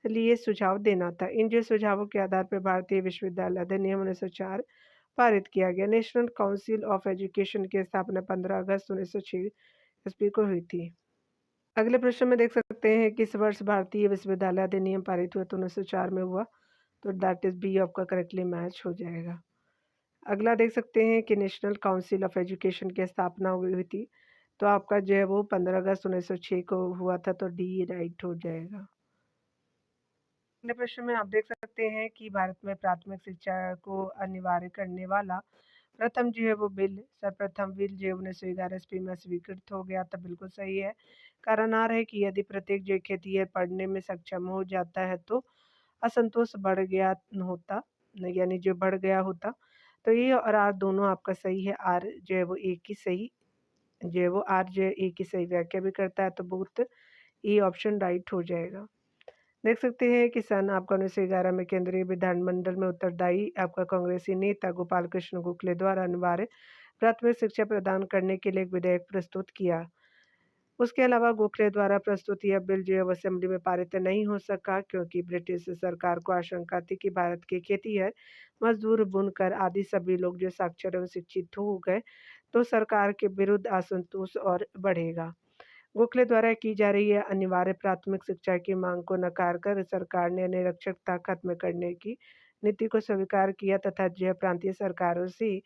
लिए सुझाव देना था। इन जो सुझावों के आधार पर भारतीय विश्वविद्यालय अधिनियम 1904 पारित किया गया। नेशनल काउंसिल ऑफ एजुकेशन की स्थापना 15 अगस्त 1906 ईस्वी को हुई थी। अगले प्रश्न में देख सकते हैं किस वर्ष भारतीय विश्वविद्यालय अधिनियम पारित हुआ, तो 1904 में हुआ, तो दैट इज बी आपका करेक्टली मैच हो जाएगा। अगला देख सकते हैं कि नेशनल काउंसिल ऑफ एजुकेशन की स्थापना हुई थी, तो आपका जो है वो 15 अगस्त 1906 को हुआ था, तो डी राइट हो जाएगा। अगले प्रश्न में आप देख सकते हैं कि भारत में प्राथमिक शिक्षा को अनिवार्य करने वाला प्रथम जो है वो बिल सर्वप्रथम बिल जो 1911 ईस्वी में स्वीकृत हो गया था, बिल्कुल सही है। कारण आ रहा है कि यदि प्रत्येक जो खेती पढ़ने में सक्षम हो जाता है तो असंतोष बढ़ गया होता, यानी जो बढ़ गया होता, तो ये और आर दोनों आपका सही है। आर जो है वो एक ही सही जो है वो आर जो है एक ही सही व्याख्या भी करता है, तो बहुत ये ऑप्शन राइट हो जाएगा। देख सकते हैं कि सन आपका 1911 में केंद्रीय विधानमंडल में उत्तरदायी आपका कांग्रेसी नेता गोपाल कृष्ण गोखले द्वारा अनिवार्य प्राथमिक शिक्षा प्रदान करने के लिए एक विधेयक प्रस्तुत किया। उसके अलावा गोखले द्वारा प्रस्तुत यह बिल जो है वो असेंबली में पारित नहीं हो सका, क्योंकि ब्रिटिश सरकार को आशंका थी कि भारत के खेतीहर मजदूर बुनकर आदि सभी लोग जो साक्षर एवं शिक्षित हो गए तो सरकार के विरुद्ध असंतोष और बढ़ेगा। गोखले द्वारा की जा रही है अनिवार्य प्राथमिक शिक्षा की मांग को नकार कर सरकार ने निरक्षरता खत्म करने की नीति को स्वीकार किया तथा जो है प्रांतीय सरकारों से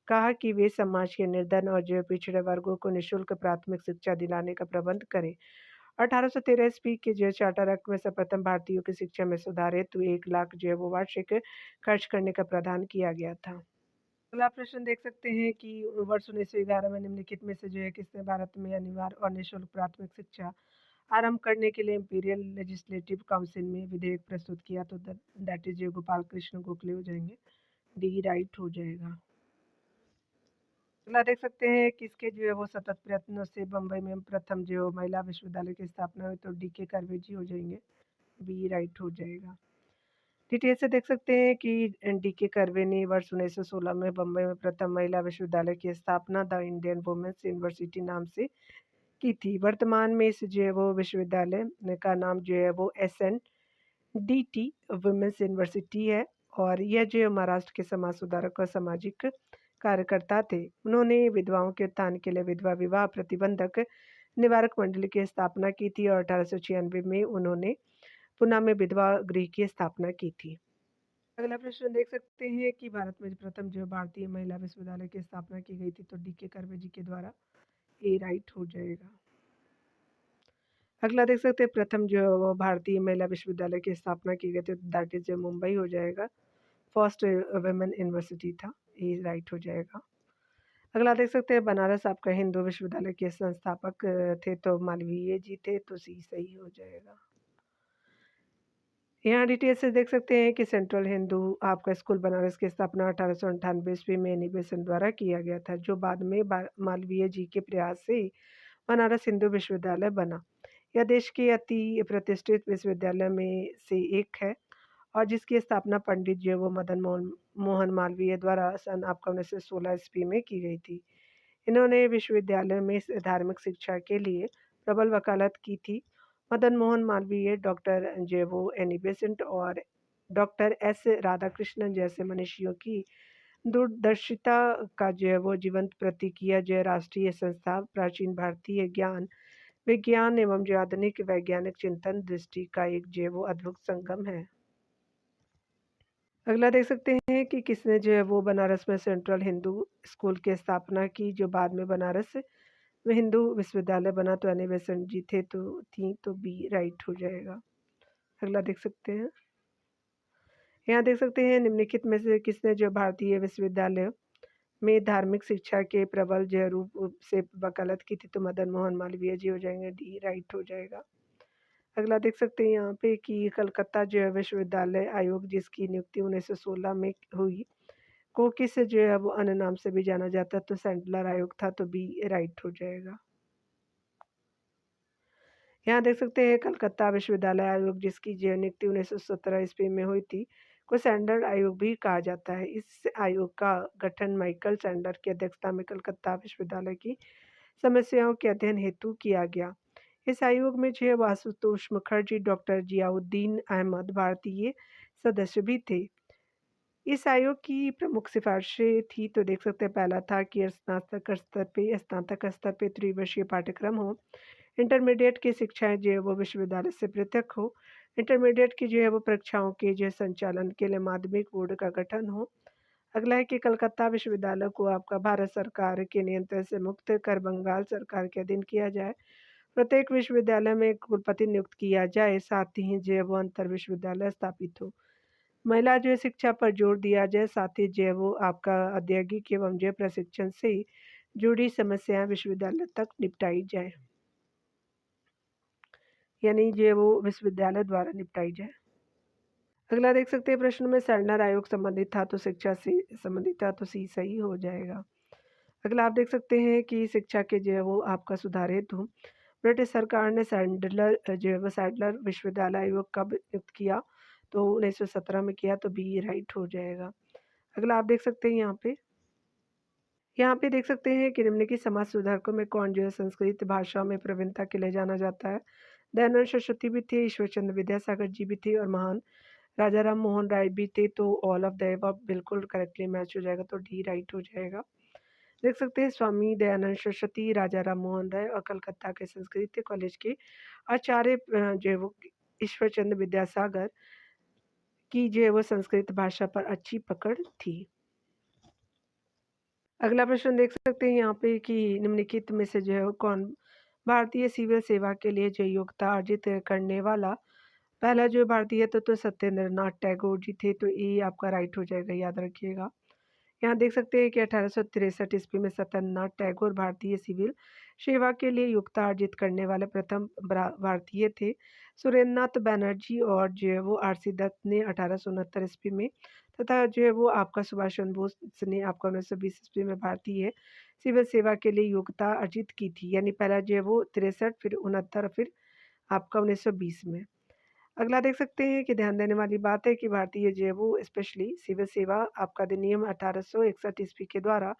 कहा कि वे समाज के निर्धन और जो है पिछड़े वर्गों को निःशुल्क प्राथमिक शिक्षा दिलाने का प्रबंध करें। 1813 ईस्वी के जो चार्टर एक्ट में सर्वप्रथम भारतीयों की शिक्षा में सुधार हेतु 1 लाख जो है वो वार्षिक खर्च करने का प्रावधान किया गया था। अगला प्रश्न देख सकते हैं कि वर्ष 1911 में निम्नलिखित में से जो है किसने भारत में अनिवार्य और निःशुल्क प्राथमिक शिक्षा आरंभ करने के लिए इंपीरियल लेजिस्लेटिव काउंसिल में विधेयक प्रस्तुत किया? तो दैट इज गोपाल कृष्ण गोखले हो जाएंगे। डी राइट हो जाएगा। अगला देख सकते हैं किसके जो है वो सतत प्रयत्नों से बम्बई में प्रथम जो महिला विश्वविद्यालय की स्थापना हुई? तो डी के कर्वे जी हो जाएंगे। बी राइट हो जाएगा। डिटेल से देख सकते हैं कि डी के कर्वे ने वर्ष 1916 में बम्बई में प्रथम महिला विश्वविद्यालय की स्थापना द इंडियन वुमेन्स यूनिवर्सिटी नाम से की थी। वर्तमान में इस जो है वो विश्वविद्यालय का नाम जो है वो SNDT वुमेन्स यूनिवर्सिटी है और यह जो है महाराष्ट्र के समाज सुधारक और सामाजिक कार्यकर्ता थे। उन्होंने विधवाओं के उत्थान के लिए विधवा विवाह प्रतिबंधक निवारक मंडली की स्थापना की थी और 1896 में उन्होंने पुणे में विधवा गृह की स्थापना की थी। अगला प्रश्न देख सकते हैं कि भारत में प्रथम जो भारतीय महिला विश्वविद्यालय की स्थापना की गई थी? तो डी के कर्वे जी के द्वारा। ए राइट हो जाएगा। अगला देख सकते हैं प्रथम जो है वो भारतीय महिला विश्वविद्यालय की स्थापना की गई थी, दैट इज मुंबई हो जाएगा। फर्स्ट वुमेन यूनिवर्सिटी था। ए राइट हो जाएगा। अगला देख सकते हैं बनारस आपका हिंदू विश्वविद्यालय के संस्थापक थे? तो मालवीय जी थे। तो सी सही हो जाएगा। यहाँ डिटेल से देख सकते हैं कि सेंट्रल हिंदू आपका स्कूल बनारस की स्थापना 1898 ईस्वी में निवेशन द्वारा किया गया था, जो बाद में मालवीय जी के प्रयास से बनारस हिंदू विश्वविद्यालय बना। यह देश के अति प्रतिष्ठित विश्वविद्यालय में से एक है और जिसकी स्थापना पंडित जो वो मदन मोहन मालवीय द्वारा सन आपका 1916 ईस्वी में की गई थी। इन्होंने विश्वविद्यालय में धार्मिक शिक्षा के लिए प्रबल वकालत की थी। मदन मोहन मालवीय, डॉक्टर जे वो एनी बेसेंट और डॉक्टर एस राधाकृष्णन जैसे मनीषियों की दूरदर्शिता का जो है वो जीवंत प्रतीक किया जो राष्ट्रीय संस्था प्राचीन भारतीय ज्ञान विज्ञान एवं जो आधुनिक वैज्ञानिक चिंतन दृष्टि का एक जो वो अद्भुत संगम है। अगला देख सकते हैं कि किसने जो है वो बनारस में सेंट्रल हिंदू स्कूल की स्थापना की, जो बाद में बनारस में हिंदू विश्वविद्यालय बना? तो एनी बेसेंट जी थे। तो बी राइट हो जाएगा। अगला देख सकते हैं, यहाँ देख सकते हैं निम्नलिखित में से किसने जो भारतीय विश्वविद्यालय में धार्मिक शिक्षा के प्रबल जो रूप से वकालत की थी? तो मदन मोहन मालवीय जी हो जाएंगे। डी राइट हो जाएगा। अगला देख सकते हैं यहाँ पे कि कलकत्ता जो है विश्वविद्यालय आयोग जिसकी नियुक्ति 1916 में हुई को किस जो है वो अन्य नाम से भी जाना जाता है? तो सैंडलर आयोग था। तो बी राइट हो जाएगा। यहाँ देख सकते हैं कलकत्ता विश्वविद्यालय आयोग जिसकी जो नियुक्ति 1917 ईस्वी में हुई थी को सैंडलर आयोग भी कहा जाता है। इस आयोग का गठन माइकल सैंडलर की अध्यक्षता में कलकत्ता विश्वविद्यालय की समस्याओं के अध्ययन हेतु किया गया। इस आयोग में जो है आशुतोष मुखर्जी, डॉक्टर जियाउद्दीन अहमद भारतीय सदस्य भी थे। इस आयोग की प्रमुख सिफारिशें थी, तो देख सकते हैं पहला था कि स्नातक स्तर पे त्रिवर्षीय पाठ्यक्रम हो। इंटरमीडिएट की शिक्षाएं जो है वो विश्वविद्यालय से पृथक हो। इंटरमीडिएट की जो है वो परीक्षाओं के जो संचालन के लिए माध्यमिक बोर्ड का गठन हो। अगला है कि कलकत्ता विश्वविद्यालय को आपका भारत सरकार के नियंत्रण से मुक्त कर बंगाल सरकार के अधीन किया जाए। प्रत्येक विश्वविद्यालय में एक कुलपति नियुक्त किया जाए, साथ ही जो है वो अंतर विश्वविद्यालय स्थापित हो। महिला जो है शिक्षा पर जोर दिया जाए, साथ ही जो है वो आपका औद्योगिक एवं जो प्रशिक्षण से जुड़ी समस्याएं विश्वविद्यालय तक निपटाई जाए, यानी जो है वो विश्वविद्यालय द्वारा निपटाई जाए। अगला देख सकते हैं प्रश्न में सैंडलर आयोग संबंधित था, तो शिक्षा से संबंधित था। तो सी सही हो जाएगा। अगला आप देख सकते हैं कि शिक्षा के जो है वो आपका सुधार हेतु ब्रिटिश सरकार ने सैंडलर जो है वो सैंडलर विश्वविद्यालय आयोग कब नियुक्त किया? तो 1917 में किया। तो बी राइट हो जाएगा। अगला आप देख सकते हैं यहाँ पे देख सकते हैं कि निम्नलिखित समाज सुधारकों में कौन जो है संस्कृत भाषा में प्रवीणता के लिए जाना जाता है? दयानंद सरस्वती भी थे, ईश्वर चंद्र विद्यासागर जी भी थे और महान राजा राम मोहन राय भी थे। तो ऑल ऑफ द अबव बिल्कुल करेक्टली मैच हो जाएगा। तो डी राइट हो जाएगा। देख सकते हैं स्वामी दयानंद सरस्वती, राजा राम मोहन राय और कलकत्ता के संस्कृत कॉलेज के आचार्य जो है वो ईश्वर चंद्र विद्यासागर की जो है वो संस्कृत भाषा पर अच्छी पकड़ थी। अगला प्रश्न देख सकते हैं यहाँ पे कि निम्नलिखित में से जो है वो कौन भारतीय सिविल सेवा के लिए जो योग्यता अर्जित करने वाला पहला जो भारतीय तो सत्येंद्रनाथ टैगोर जी थे, तो ये आपका राइट हो जाएगा, याद रखिएगा। यहाँ देख सकते हैं कि 1863 ईस्वी में सत्येंद्रनाथ टैगोर भारतीय सिविल सेवा के लिए योग्यता अर्जित करने वाले प्रथम भारतीय थे। सुरेंद्रनाथ बैनर्जी और जो है वो आरसी दत्त ने 1869 ईस्वी में तथा जो है वो आपका सुभाष चंद्र बोस ने आपका 1920 ईस्वी में भारतीय सिविल सेवा के लिए योग्यता अर्जित की थी। यानी पहला जो है वो 63, फिर 69, फिर आपका 1920 में। अगला देख सकते हैं कि ध्यान देने वाली बात है कि भारतीय जो है वो स्पेशली सिविल सेवा आपका अधिनियम 1861 ईस्वी के द्वारा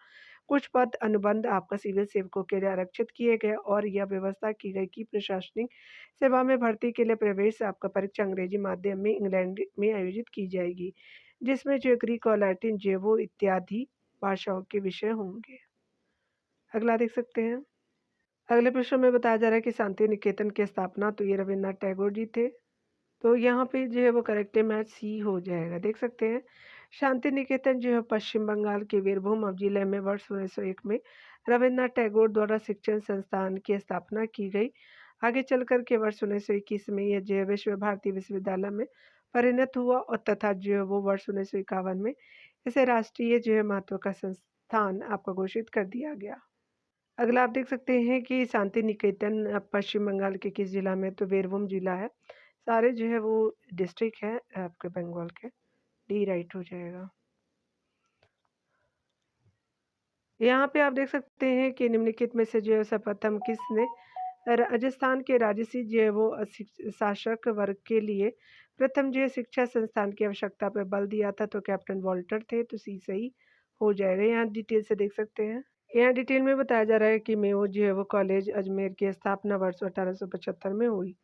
कुछ पद अनुबंध आपका सिविल सेवकों के लिए आरक्षित किए गए और यह व्यवस्था की गई कि प्रशासनिक सेवा में भर्ती के लिए प्रवेश आपका परीक्षा अंग्रेजी माध्यम में इंग्लैंड में आयोजित की जाएगी, जिसमें जो ग्रीक और लैटिन जो है वो इत्यादि भाषाओं के विषय होंगे। अगला देख सकते हैं। अगले प्रश्न में बताया जा रहा है कि शांति निकेतन की स्थापना तो ये रविन्द्रनाथ टैगोर जी थे। तो यहाँ पे जो है वो करेक्ट मैच सी हो जाएगा। देख सकते हैं शांति निकेतन जो है पश्चिम बंगाल के वीरभूम जिले में वर्ष 1901 में रविन्द्रनाथ टैगोर द्वारा शिक्षण संस्थान की स्थापना की गई। आगे चल कर के वर्ष 1921 में यह जो है विश्व भारती विश्वविद्यालय में परिणत हुआ और तथा जो है वो वर्ष 1951 में इसे राष्ट्रीय जो है महत्व का संस्थान आपको घोषित कर दिया गया। अगला आप देख सकते हैं कि शांति निकेतन पश्चिम बंगाल के किस जिला में, तो वीरभूम जिला है। सारे जो है वो डिस्ट्रिक्ट है आपके बंगाल के। डी राइट हो जाएगा। यहाँ पे आप देख सकते हैं कि निम्नलिखित में से जो है सर्वप्रथम किसने राजस्थान के राजसी जो है वो शासक वर्ग के लिए प्रथम जो है शिक्षा संस्थान की आवश्यकता पर बल दिया था, तो कैप्टन वॉल्टर थे, तो सी सही हो जाएगा। यहाँ डिटेल से देख सकते हैं। यहाँ डिटेल में बताया जा रहा है कि मेयो जो है वो कॉलेज अजमेर की स्थापना वर्ष 1875 में हुई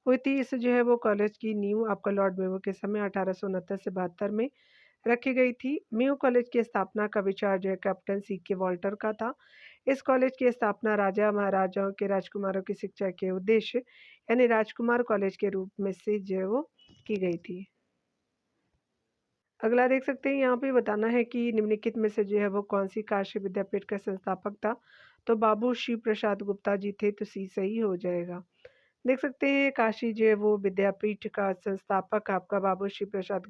थी। इस जो है वो कॉलेज की नींव आपका लॉर्ड मेयो के समय 1869 से 72 में रखी गई थी। मेयो कॉलेज की स्थापना का विचार जो है कैप्टन सी के वॉल्टर का था। इस कॉलेज की स्थापना राजा महाराजाओं के राजकुमारों की शिक्षा के उद्देश्य यानी राजकुमार कॉलेज के रूप में से जो है वो की गई थी। अगला देख सकते हैं, यहाँ पे बताना है कि निम्नलिखित में से जो है वो कौन सी काशी विद्यापीठ का संस्थापक था, तो बाबू शिव प्रसाद गुप्ता जी थे, तो सी सही हो जाएगा। देख सकते हैं काशी जो है वो विद्यापीठ का संस्थापक आपका बाबू शिव प्रसाद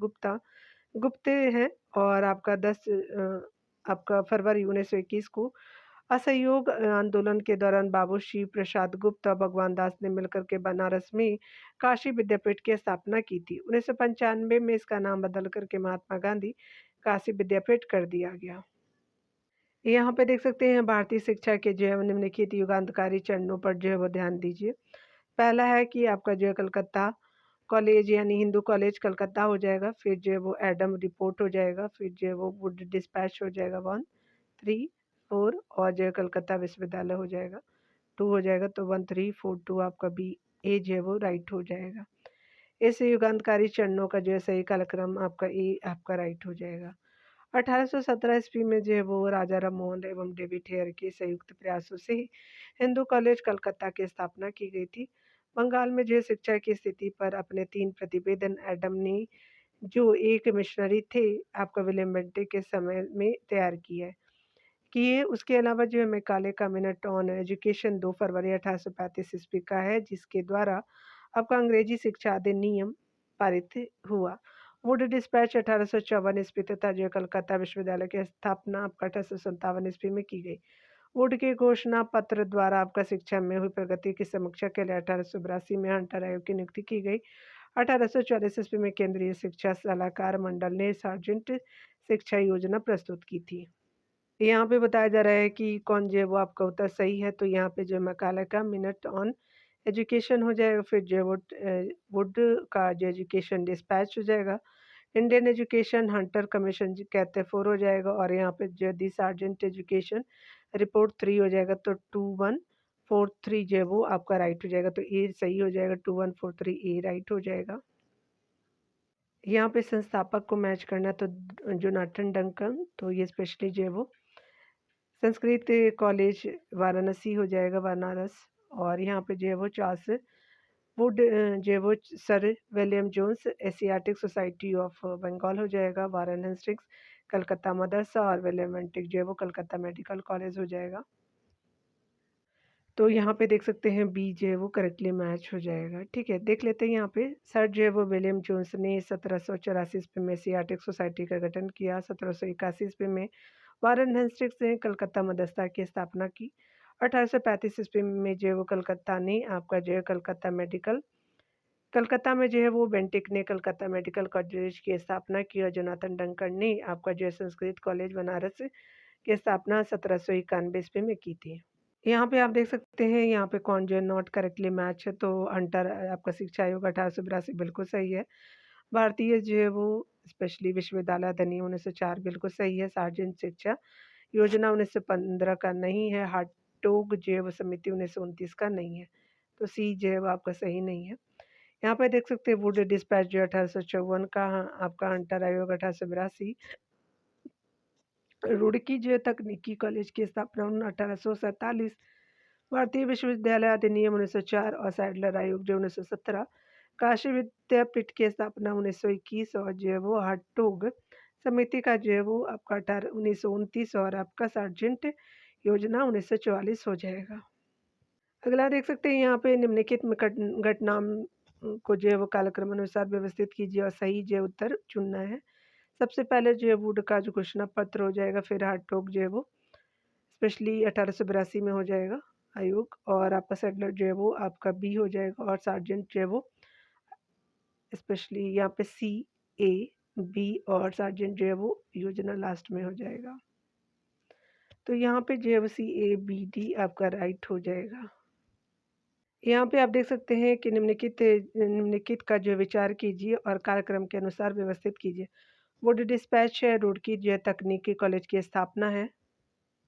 गुप्ते हैं और आपका 10 आपका फरवरी 1921 को असहयोग आंदोलन के दौरान बाबू शिव प्रसाद गुप्त और भगवान दास ने मिलकर के बनारस में काशी विद्यापीठ की स्थापना की थी। 1995 में इसका नाम बदल करके महात्मा गांधी काशी विद्यापीठ कर दिया गया। यहाँ पे देख सकते हैं भारतीय शिक्षा के जो है निम्नलिखित युगांतकारी चरणों पर जो है वो ध्यान दीजिए। पहला है कि आपका जो है कलकत्ता कॉलेज यानी हिंदू कॉलेज कलकत्ता हो जाएगा, फिर जो है वो एडम रिपोर्ट हो जाएगा, फिर जो है वो वुड डिस्पैच हो जाएगा 1, 3, 4 और जो है कलकत्ता विश्वविद्यालय हो जाएगा 2 हो जाएगा, तो 1, 3, 4, 2 आपका बी ए जो है वो राइट हो जाएगा। इस युगांतकारी चरणों का जो है सही कालक्रम आपका ए आपका राइट हो जाएगा। 1817 ईस्वी में जो है वो राजा राम मोहन एवं डेविड हेयर के संयुक्त प्रयासों से हिंदू कॉलेज कलकत्ता की स्थापना की गई थी। बंगाल में जो है शिक्षा की स्थिति पर अपने 3 प्रतिवेदन एडम ने जो एक मिशनरी थे आपका विलियम बेंटे के समय में तैयार किए। उसके अलावा जो है मैकाले का मिनट ऑन एजुकेशन 2 फरवरी 1835 ईस्वी का है, जिसके द्वारा आपका अंग्रेजी शिक्षा अधिनियम पारित हुआ। वुड डिस्पैच 1854 ईस्वी तथा जो कलकत्ता विश्वविद्यालय की स्थापना आपका 1857 ईस्वी में की गई। वुड के घोषणा पत्र द्वारा आपका शिक्षा में हुई प्रगति की समीक्षा के लिए 1882 में हंटर आयोग की नियुक्ति की गई। 1840 ईस्वी में केंद्रीय शिक्षा सलाहकार मंडल ने सार्जेंट शिक्षा योजना प्रस्तुत की थी। यहाँ पे बताया जा रहा है कि कौन जो है वो आपका उत्तर सही है, तो यहाँ पे जो मैकाले का मिनट ऑन एजुकेशन हो जाएगा, फिर जो है वुड का जो एजुकेशन डिस्पैच हो जाएगा, इंडियन एजुकेशन हंटर कमीशन कहते हैं 4 हो जाएगा और यहाँ पे जो दी सार्जेंट एजुकेशन रिपोर्ट 3 हो जाएगा, तो 2143 जो है वो आपका राइट हो जाएगा, तो ए सही हो जाएगा, 2143 ए राइट हो जाएगा। यहाँ पे संस्थापक को मैच करना तो जोनाथन डंकन, तो ये स्पेशली जो है वो संस्कृत कॉलेज वाराणसी हो जाएगा बनारस और यहाँ पे जो है वो चार्ल्स वो जो है वो sir William Jones Asiatic Society of Bengal हो जाएगा, वारेन हेस्टिंग्स कलकत्ता मदरसा और विलियम बेंटिक जो है वो कलकत्ता मेडिकल कॉलेज हो जाएगा। तो यहाँ पे देख सकते हैं बी जो है वो करेक्टली मैच हो जाएगा। ठीक है, देख लेते हैं यहाँ पे सर जो है वो विलियम जोन्स ने 1784 ईस्वी में एशियाटिक सोसाइटी का गठन किया। 1781 ईस्वी में वारेन हेस्टिंग्स ने कलकत्ता मदरसा की स्थापना की। 1835 ईस्वी में जो है वो कलकत्ता ने आपका जो है कलकत्ता में जो है वो बेंटिक ने कलकत्ता मेडिकल कॉलेज की स्थापना की और जोनाथन डंकन ने आपका जो है संस्कृत कॉलेज बनारस की स्थापना 1791 ईस्वी में की थी। यहाँ पे आप देख सकते हैं यहाँ पे कौन जो है नॉट करेक्टली मैच है, तो अंटर आपका शिक्षा आयोग 1882 बिल्कुल सही है। भारतीय जो है वो स्पेशली विश्वविद्यालय अधिनियम 1904 बिल्कुल सही है। सार्वजनिक शिक्षा योजना 1915 का नहीं है। हाटोग जो है वो समिति 1929 का नहीं है, तो सी जो है वो आपका सही नहीं है। यहाँ पे देख सकते हैं वुड डिस्पैच जो 1854 का, आपका अंटर आयोग 1882। रुड़की जो है तकनीकी कॉलेज की स्थापना 1847। भारतीय विश्वविद्यालय अधिनियम 1904 और सैडलर आयोग जो 1917। काशी विद्यापीठ की स्थापना 1921 और जो है वो हाटोग समिति का जो है वो आपका 1929 और आपका सार्जेंट योजना 1944 हो जाएगा। अगला देख सकते हैं यहाँ पे निम्नलिखित में घटना को जो है वो कालक्रम अनुसार व्यवस्थित कीजिए और सही जो है उत्तर चुनना है। सबसे पहले जो है वुड का जो घोषणा पत्र हो जाएगा, फिर हाटोग जो है वो स्पेशली 1882 में हो जाएगा आयोग, और आपका सेटलर जो है वो आपका बी हो जाएगा, और सार्जेंट जो है वो स्पेशली यहाँ पे सी, ए, बी और सार्जेंट जो है वो योजना लास्ट में हो जाएगा। तो यहाँ पे जो है वो सी, ए, बी, डी आपका राइट हो जाएगा। यहाँ पे आप देख सकते हैं कि निम्नलिखित का जो विचार कीजिए और कार्यक्रम के अनुसार व्यवस्थित कीजिए। वुड डिस्पैच है, रुड़की जो है तकनीकी कॉलेज की स्थापना है।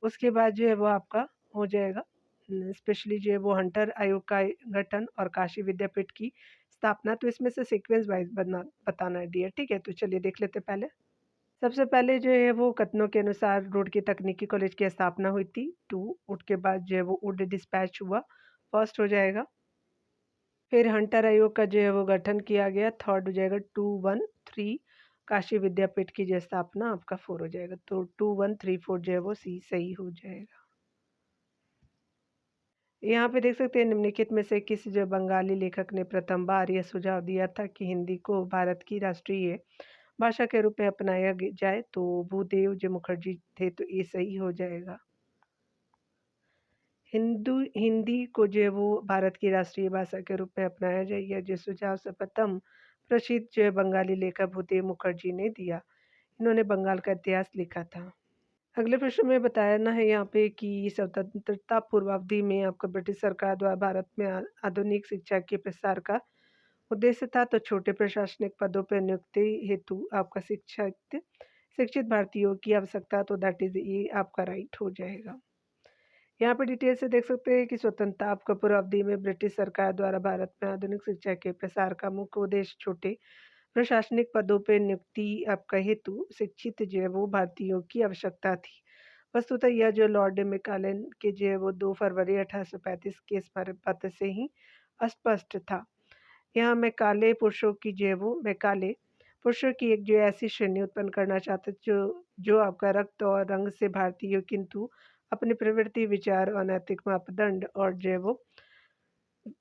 उसके बाद जो है वो आपका हो जाएगा स्पेशली जो है वो हंटर आयोग का गठन और काशी विद्यापीठ की स्थापना। तो इसमें से सीक्वेंस वाइज बताना है डियर। ठीक है, तो चलिए देख लेते हैं पहले। सबसे पहले जो है वो कथनों के अनुसार रुड़की तकनीकी कॉलेज की स्थापना हुई थी 2। उसके बाद जो है वो वुड डिस्पैच हुआ, फर्स्ट हो जाएगा। फिर हंटर आयोग का जो है वो गठन किया गया, थर्ड हो जाएगा 213। काशी विद्यापीठ की जो स्थापना आपका 4 हो जाएगा, तो 2134 जो है वो सी सही हो जाएगा। यहाँ पे देख सकते हैं निम्नलिखित में से किस जो बंगाली लेखक ने प्रथम बार यह सुझाव दिया था कि हिंदी को भारत की राष्ट्रीय भाषा के रूप में अपनाया जाए, तो भूदेव जो मुखर्जी थे, तो ये सही हो जाएगा। हिंदी को जो है वो भारत की राष्ट्रीय भाषा के रूप में अपनाया जाए, यह जो सुझाव सर्वप्रथम प्रसिद्ध जो है बंगाली लेखक भूदेव मुखर्जी ने दिया। इन्होंने बंगाल का इतिहास लिखा था। अगले प्रश्न में बताना है यहाँ पे कि स्वतंत्रता पूर्वावधि में आपका ब्रिटिश सरकार द्वारा भारत में आधुनिक शिक्षा के प्रसार का उद्देश्य था। तो छोटे प्रशासनिक पदों पर नियुक्ति हेतु आपका शिक्षित भारतीयों की आवश्यकता, तो दैट इज ये आपका राइट हो जाएगा। यहाँ पे डिटेल से देख सकते हैं कि स्वतंत्रता आपका पूर्वावधि में ब्रिटिश सरकार द्वारा भारत में आधुनिक शिक्षा के प्रसार का मुख्य उद्देश्य छोटे प्रशासनिक पदों पर नियुक्ति आपका हेतु शिक्षित जो है वो भारतीयों की आवश्यकता थी। वस्तुतः यह जो लॉर्ड मैकाले के जो है वो 2 फरवरी 1835 के स्मारक पत्र से ही स्पष्ट था। यहाँ मैकाले पुरुषों की एक जो ऐसी श्रेणी उत्पन्न करना चाहते जो जो आपका रक्त और रंग से भारतीय हो, किंतु अपनी प्रवृत्ति, विचार और नैतिक मापदंड और जो है वो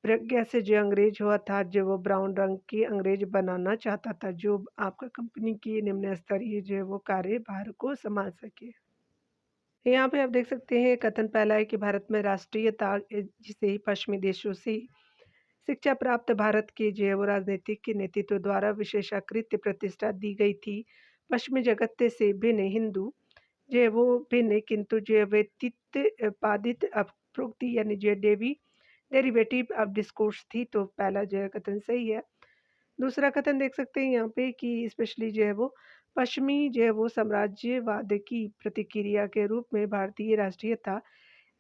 प्रज्ञा से जो अंग्रेज हुआ था, जो वो ब्राउन रंग की अंग्रेज बनाना चाहता था, जो आपका कंपनी की निम्न स्तरीय जो है वो कार्यभार को संभाल सके। यहाँ पे आप देख सकते हैं कथन पहला है कि भारत में राष्ट्रीयता जिसे पश्चिमी देशों से शिक्षा प्राप्त भारत के जो है वो राजनीतिक के नेतृत्व द्वारा विशेषाकृत प्रतिष्ठा दी गई थी। पश्चिमी जगत से भिन्न हिंदू जो है वो भिन्न किंतु जो है व्यतीत पादित अपरोक्ति यानी जो देवी डेरिवेटिव ऑफ डिस्कोर्स थी। तो पहला जो है कथन सही है। दूसरा कथन देख सकते हैं यहाँ पे कि स्पेशली जो है वो पश्चिमी जो है वो साम्राज्यवाद की प्रतिक्रिया के रूप में भारतीय राष्ट्रीयता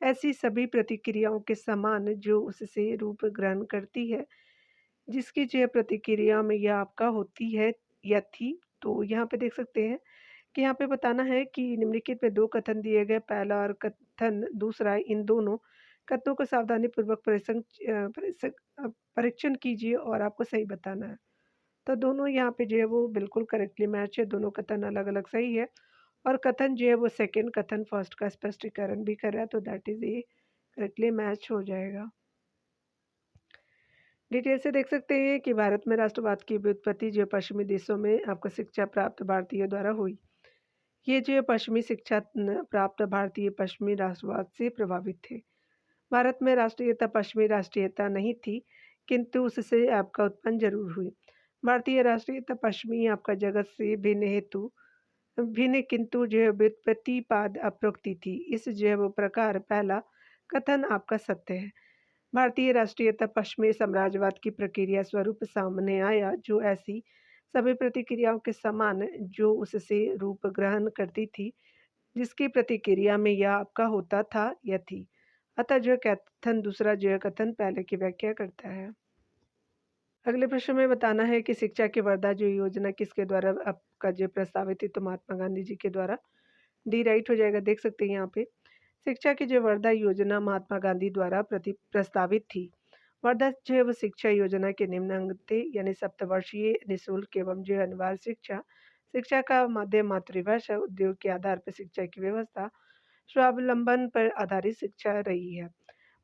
ऐसी सभी प्रतिक्रियाओं के समान जो उससे रूप ग्रहण करती है, जिसकी जो है प्रतिक्रिया में यह आपका होती है या थी। तो यहाँ पे देख सकते हैं कि यहाँ पे बताना है कि निम्नलिखित में 2 कथन दिए गए, पहला और कथन दूसरा, इन दोनों कथनों को सावधानीपूर्वक परीक्षण कीजिए और आपको सही बताना है। तो दोनों यहाँ पे जो है वो बिल्कुल करेक्टली मैच है, दोनों कथन अलग-अलग सही है और कथन जो है वो सेकंड कथन फर्स्ट का स्पष्टीकरण भी कर रहा है, तो दैट इज़ ये करेक्टली मैच हो जाएगा। डिटेल से देख सकते हैं कि भारत में राष्ट्रवाद की व्युत्पत्ति जो पश्चिमी देशों में आपको शिक्षा प्राप्त भारतीयों द्वारा हुई। ये जो पश्चिमी शिक्षा प्राप्त भारतीय पश्चिमी राष्ट्रवाद से प्रभावित थे। भारत में राष्ट्रीयता पश्चिमी राष्ट्रीयता नहीं थी, किंतु उससे आपका उत्पन्न जरूर हुई। भारतीय राष्ट्रीयता पश्चिमी आपका जगत से भिन्न किंतु जो है व्युत्पत्तिवाद अप्रोक्ति थी। इस जो है वो प्रकार पहला कथन आपका सत्य है। भारतीय राष्ट्रीयता पश्चिमी साम्राज्यवाद की प्रक्रिया स्वरूप सामने आया, जो ऐसी सभी प्रतिक्रियाओं के समान जो उससे रूप ग्रहण करती थी, जिसकी प्रतिक्रिया में यह आपका होता था या थी। अतः जो कथन दूसरा जो कथन पहले की व्याख्या करता है। अगले प्रश्न में बताना है कि शिक्षा की वर्धा जो योजना किसके द्वारा आपका जो प्रस्तावित थी, तो महात्मा गांधी जी के द्वारा। डी राइट हो जाएगा, देख सकते हैं यहाँ पे। शिक्षा की जो वर्धा योजना महात्मा गांधी द्वारा प्रस्तावित थी। वर्धा जो है वो शिक्षा योजना के निम्न अंग थे, यानी सप्तवर्षीय निःशुल्क एवं जो अनिवार्य शिक्षा, शिक्षा का माध्यम मातृभाषा, उद्योग के आधार पर शिक्षा की व्यवस्था, स्वावलंबन पर आधारित शिक्षा रही है।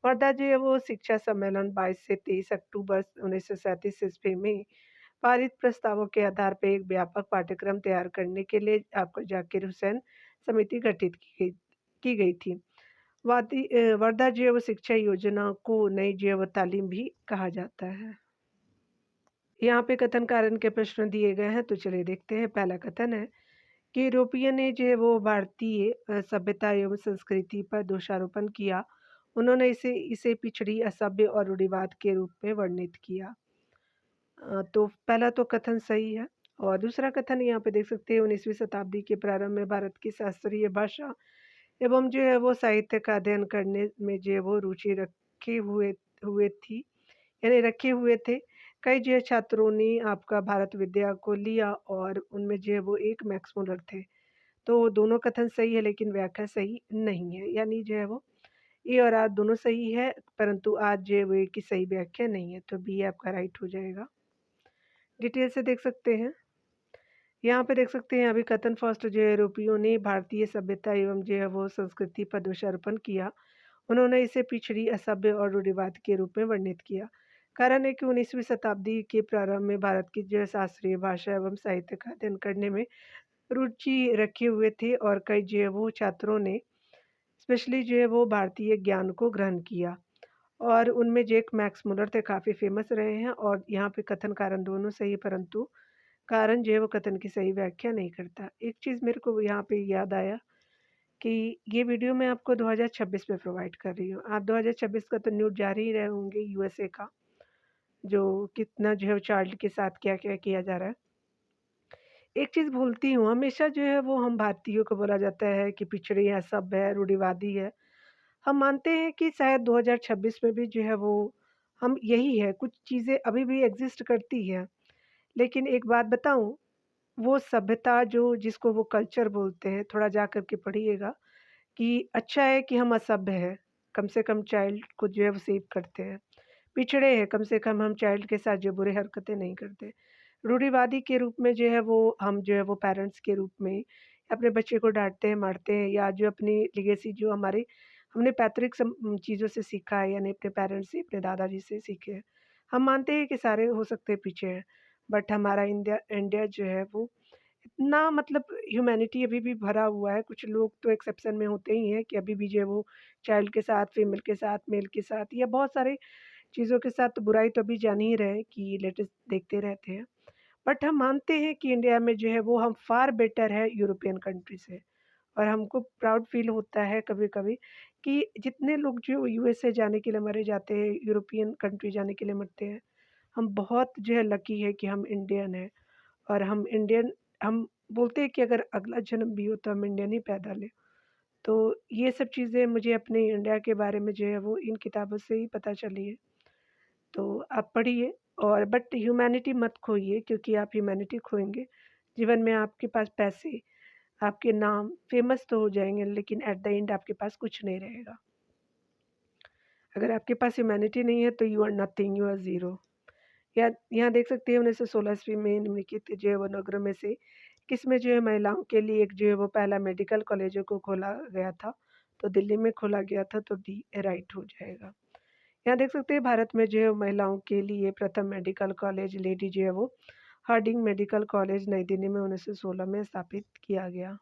वर्धा जो है वो शिक्षा सम्मेलन 22 से 23 अक्टूबर 1937 ईस्वी में पारित प्रस्तावों के आधार पर एक व्यापक पाठ्यक्रम तैयार करने के लिए आपको जाकिर हुसैन समिति गठित की गई थी। वर्धा जो है वो शिक्षा योजना को नई जो है वो तालीम भी कहा जाता है। यहाँ पे कथन कारण के प्रश्न दिए गए हैं, तो चलिए देखते हैं। पहला कथन है कि यूरोपियन ने जो है वो भारतीय सभ्यता एवं संस्कृति पर दोषारोपण किया। उन्होंने इसे इसे पिछड़ी, असभ्य और रूढ़िवाद के रूप में वर्णित किया। तो पहला तो कथन सही है। और दूसरा कथन यहाँ पे देख सकते हैं, 19वीं शताब्दी के प्रारंभ में भारत की शास्त्रीय भाषा एवं जो है वो साहित्य का अध्ययन करने में जो है वो रुचि रखे हुए हुए थी यानी रखे हुए थे। कई जो है छात्रों ने आपका भारत विद्या को लिया और उनमें जो है वो एक मैक्स मुलर थे। तो दोनों कथन सही है, लेकिन व्याख्या सही नहीं है, यानी जो है वो ए और आर दोनों सही है, परंतु आज जो है वो एक की सही व्याख्या नहीं है, तो बी आपका राइट हो जाएगा। डिटेल से देख सकते हैं। यहाँ पे देख सकते हैं अभी कथन फर्स्ट जो है, यूरोपियों ने भारतीय सभ्यता एवं जो है वो संस्कृति पर दोषारोपण किया। उन्होंने इसे पिछड़ी, असभ्य और रूढ़िवाद के रूप में वर्णित किया। कारण है कि 19वीं शताब्दी के प्रारंभ में भारत की जो है शास्त्रीय भाषा एवं साहित्य का अध्ययन करने में रुचि रखे हुए थे और कई जो है वो छात्रों ने स्पेशली जो है वो भारतीय ज्ञान को ग्रहण किया और उनमें जैक मैक्स मुलर थे, काफ़ी फेमस रहे हैं। और यहाँ पे कथन कारण दोनों सही है, परंतु कारण जो है वो कथन की सही व्याख्या नहीं करता। एक चीज़ मेरे को यहाँ पे याद आया कि ये वीडियो मैं आपको 2026 में प्रोवाइड कर रही हूँ। आप 2026 का तो न्यूज़ जारी ही रहे होंगे यूएसए का, जो कितना जो है चाइल्ड के साथ क्या-क्या किया जा रहा है। एक चीज़ भूलती हूँ, हमेशा जो है वो हम भारतीयों को बोला जाता है कि पिछड़े हैं, सभ्य है, रूढ़िवादी है। हम मानते हैं कि शायद 2026 में भी जो है वो हम यही है, कुछ चीज़ें अभी भी एग्ज़िस्ट करती हैं। लेकिन एक बात बताऊँ, वो सभ्यता जो जिसको वो कल्चर बोलते हैं, थोड़ा जा कर के पढ़िएगा कि अच्छा है कि हम असभ्य हैं, कम से कम चाइल्ड को जो है वो सेव करते हैं। पिछड़े हैं, कम से कम हम चाइल्ड के साथ जो बुरे हरकतें नहीं करते। रूढ़िवादी के रूप में जो है वो हम जो है वो पेरेंट्स के रूप में अपने बच्चे को डाँटते हैं, मारते हैं, या जो अपनी लेगेसी जो हमारे हमने पैतृक चीज़ों से सीखा है, यानी अपने पेरेंट्स से, अपने दादाजी से सीखे हैं। हम मानते हैं कि सारे हो सकते हैं पीछे हैं, बट हमारा इंडिया इंडिया जो है वो इतना मतलब ह्यूमैनिटी अभी भी भरा हुआ है। कुछ लोग तो एक्सेप्शन में होते ही हैं कि अभी भी जो है वो चाइल्ड के साथ, फीमेल के साथ, मेल के साथ या बहुत सारे चीज़ों के साथ तो बुराई तो अभी जान ही रहे हैं कि लेटेस्ट देखते रहते हैं। बट हम मानते हैं कि इंडिया में जो है वो हम फार बेटर है यूरोपियन कंट्री से। और हमको प्राउड फील होता है कभी-कभी कि जितने लोग जो यूएसए जाने के लिए मरे जाते हैं, यूरोपियन कंट्री जाने के लिए मरते हैं, हम बहुत जो है लकी है कि हम इंडियन हैं। और हम बोलते हैं कि अगर अगला जन्म भी हो तो हम इंडियन ही पैदा लें। तो ये सब चीज़ें मुझे अपने इंडिया के बारे में जो है वो इन किताबों से ही पता चली है। तो आप पढ़िए और बट ह्यूमैनिटी मत खोइए, क्योंकि आप ह्यूमैनिटी खोएँगे, जीवन में आपके पास पैसे, आपके नाम, फ़ेमस तो हो जाएँगे, लेकिन एट द एंड आपके पास कुछ नहीं रहेगा। अगर आपके पास ह्यूमैनिटी नहीं है तो you are nothing, you are zero. या यहाँ देख सकते हैं 1916 ईस्वी में निम्नलिखित जो है वो नगरों में से किसमें जो है महिलाओं के लिए एक जो है वो पहला मेडिकल कॉलेजों को खोला गया था? तो दिल्ली में खोला गया था, तो डी राइट हो जाएगा। यहाँ देख सकते हैं भारत में जो है महिलाओं के लिए प्रथम मेडिकल कॉलेज लेडी जो है वो हार्डिंग मेडिकल कॉलेज नई दिल्ली में 1916 में स्थापित किया गया।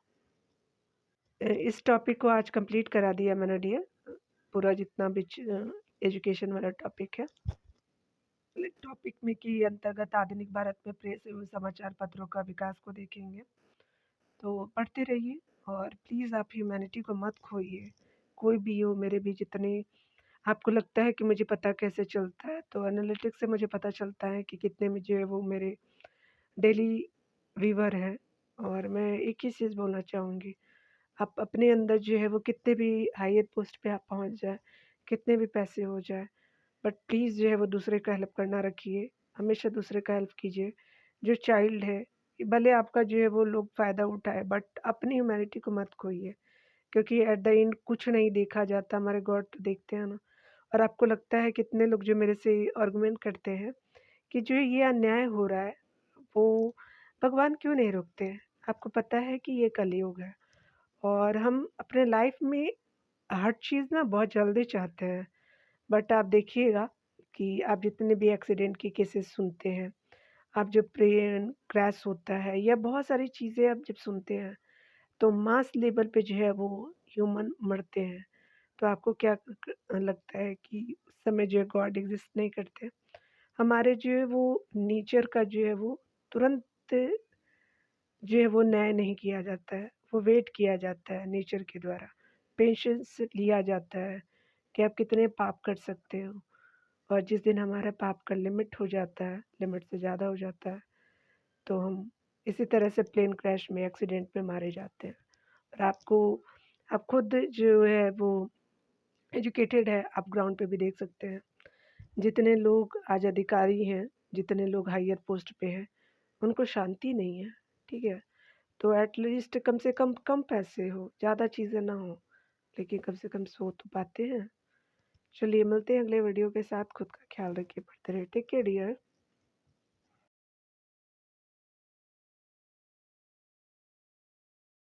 इस टॉपिक को आज कंप्लीट करा दिया मैंने डियर, पूरा जितना भी एजुकेशन वाला टॉपिक है। टॉपिक में की अंतर्गत आधुनिक भारत में प्रेस एवं समाचार पत्रों का विकास को देखेंगे। तो पढ़ते रहिए और प्लीज़ आप ह्यूमैनिटी को मत खोइए। कोई भी हो, मेरे भी जितने आपको लगता है कि मुझे पता कैसे चलता है, तो एनालिटिक्स से मुझे पता चलता है कि कितने में जो है वो मेरे डेली व्यूअर हैं। और मैं एक ही चीज़ बोलना चाहूँगी, आप अपने अंदर जो है वो कितने भी हायर पोस्ट पे आप पहुँच जाए, कितने भी पैसे हो जाए, बट प्लीज़ जो है वो दूसरे का हेल्प करना रखिए, हमेशा दूसरे का हेल्प कीजिए। जो चाइल्ड है, भले आपका जो है वो लोग फ़ायदा उठाए, बट अपनी ह्यूमैनिटी को मत खोइए, क्योंकि एट द एंड कुछ नहीं देखा जाता, हमारे गॉड तो देखते हैं ना। और आपको लगता है कितने लोग जो मेरे से आर्गुमेंट करते हैं कि जो ये अन्याय हो रहा है, वो भगवान क्यों नहीं रोकते हैं? आपको पता है कि ये कलयुग है और हम अपने लाइफ में हर चीज़ ना बहुत जल्दी चाहते हैं। बट आप देखिएगा कि आप जितने भी एक्सीडेंट के केसेस सुनते हैं, आप जब प्लेन क्रैश होता है या बहुत सारी चीज़ें आप जब सुनते हैं, तो मास लेवल पे जो है वो ह्यूमन मरते हैं। तो आपको क्या लगता है कि उस समय जो है गॉड एग्ज़िस्ट नहीं करते? हमारे जो है वो नेचर का जो है वो तुरंत जो है वो न्याय नहीं किया जाता है, वो वेट किया जाता है नेचर के द्वारा। पेशेंस लिया जाता है कि आप कितने पाप कर सकते हो। और जिस दिन हमारा पाप का लिमिट हो जाता है, लिमिट से ज़्यादा हो जाता है, तो हम इसी तरह से प्लेन क्रैश में, एक्सीडेंट में मारे जाते हैं। और आप खुद जो है वो एजुकेटेड है, आप ग्राउंड पे भी देख सकते हैं। जितने लोग आज अधिकारी हैं, जितने लोग हायर पोस्ट पे हैं, उनको शांति नहीं है, ठीक है? तो एट लीस्ट कम से कम पैसे हो, ज़्यादा चीज़ें ना हो, लेकिन कम से कम सो तो पाते हैं। चलिए मिलते हैं अगले वीडियो के साथ, खुद का ख्याल रखिए, पढ़ते रहिए, टेक केयर डियर।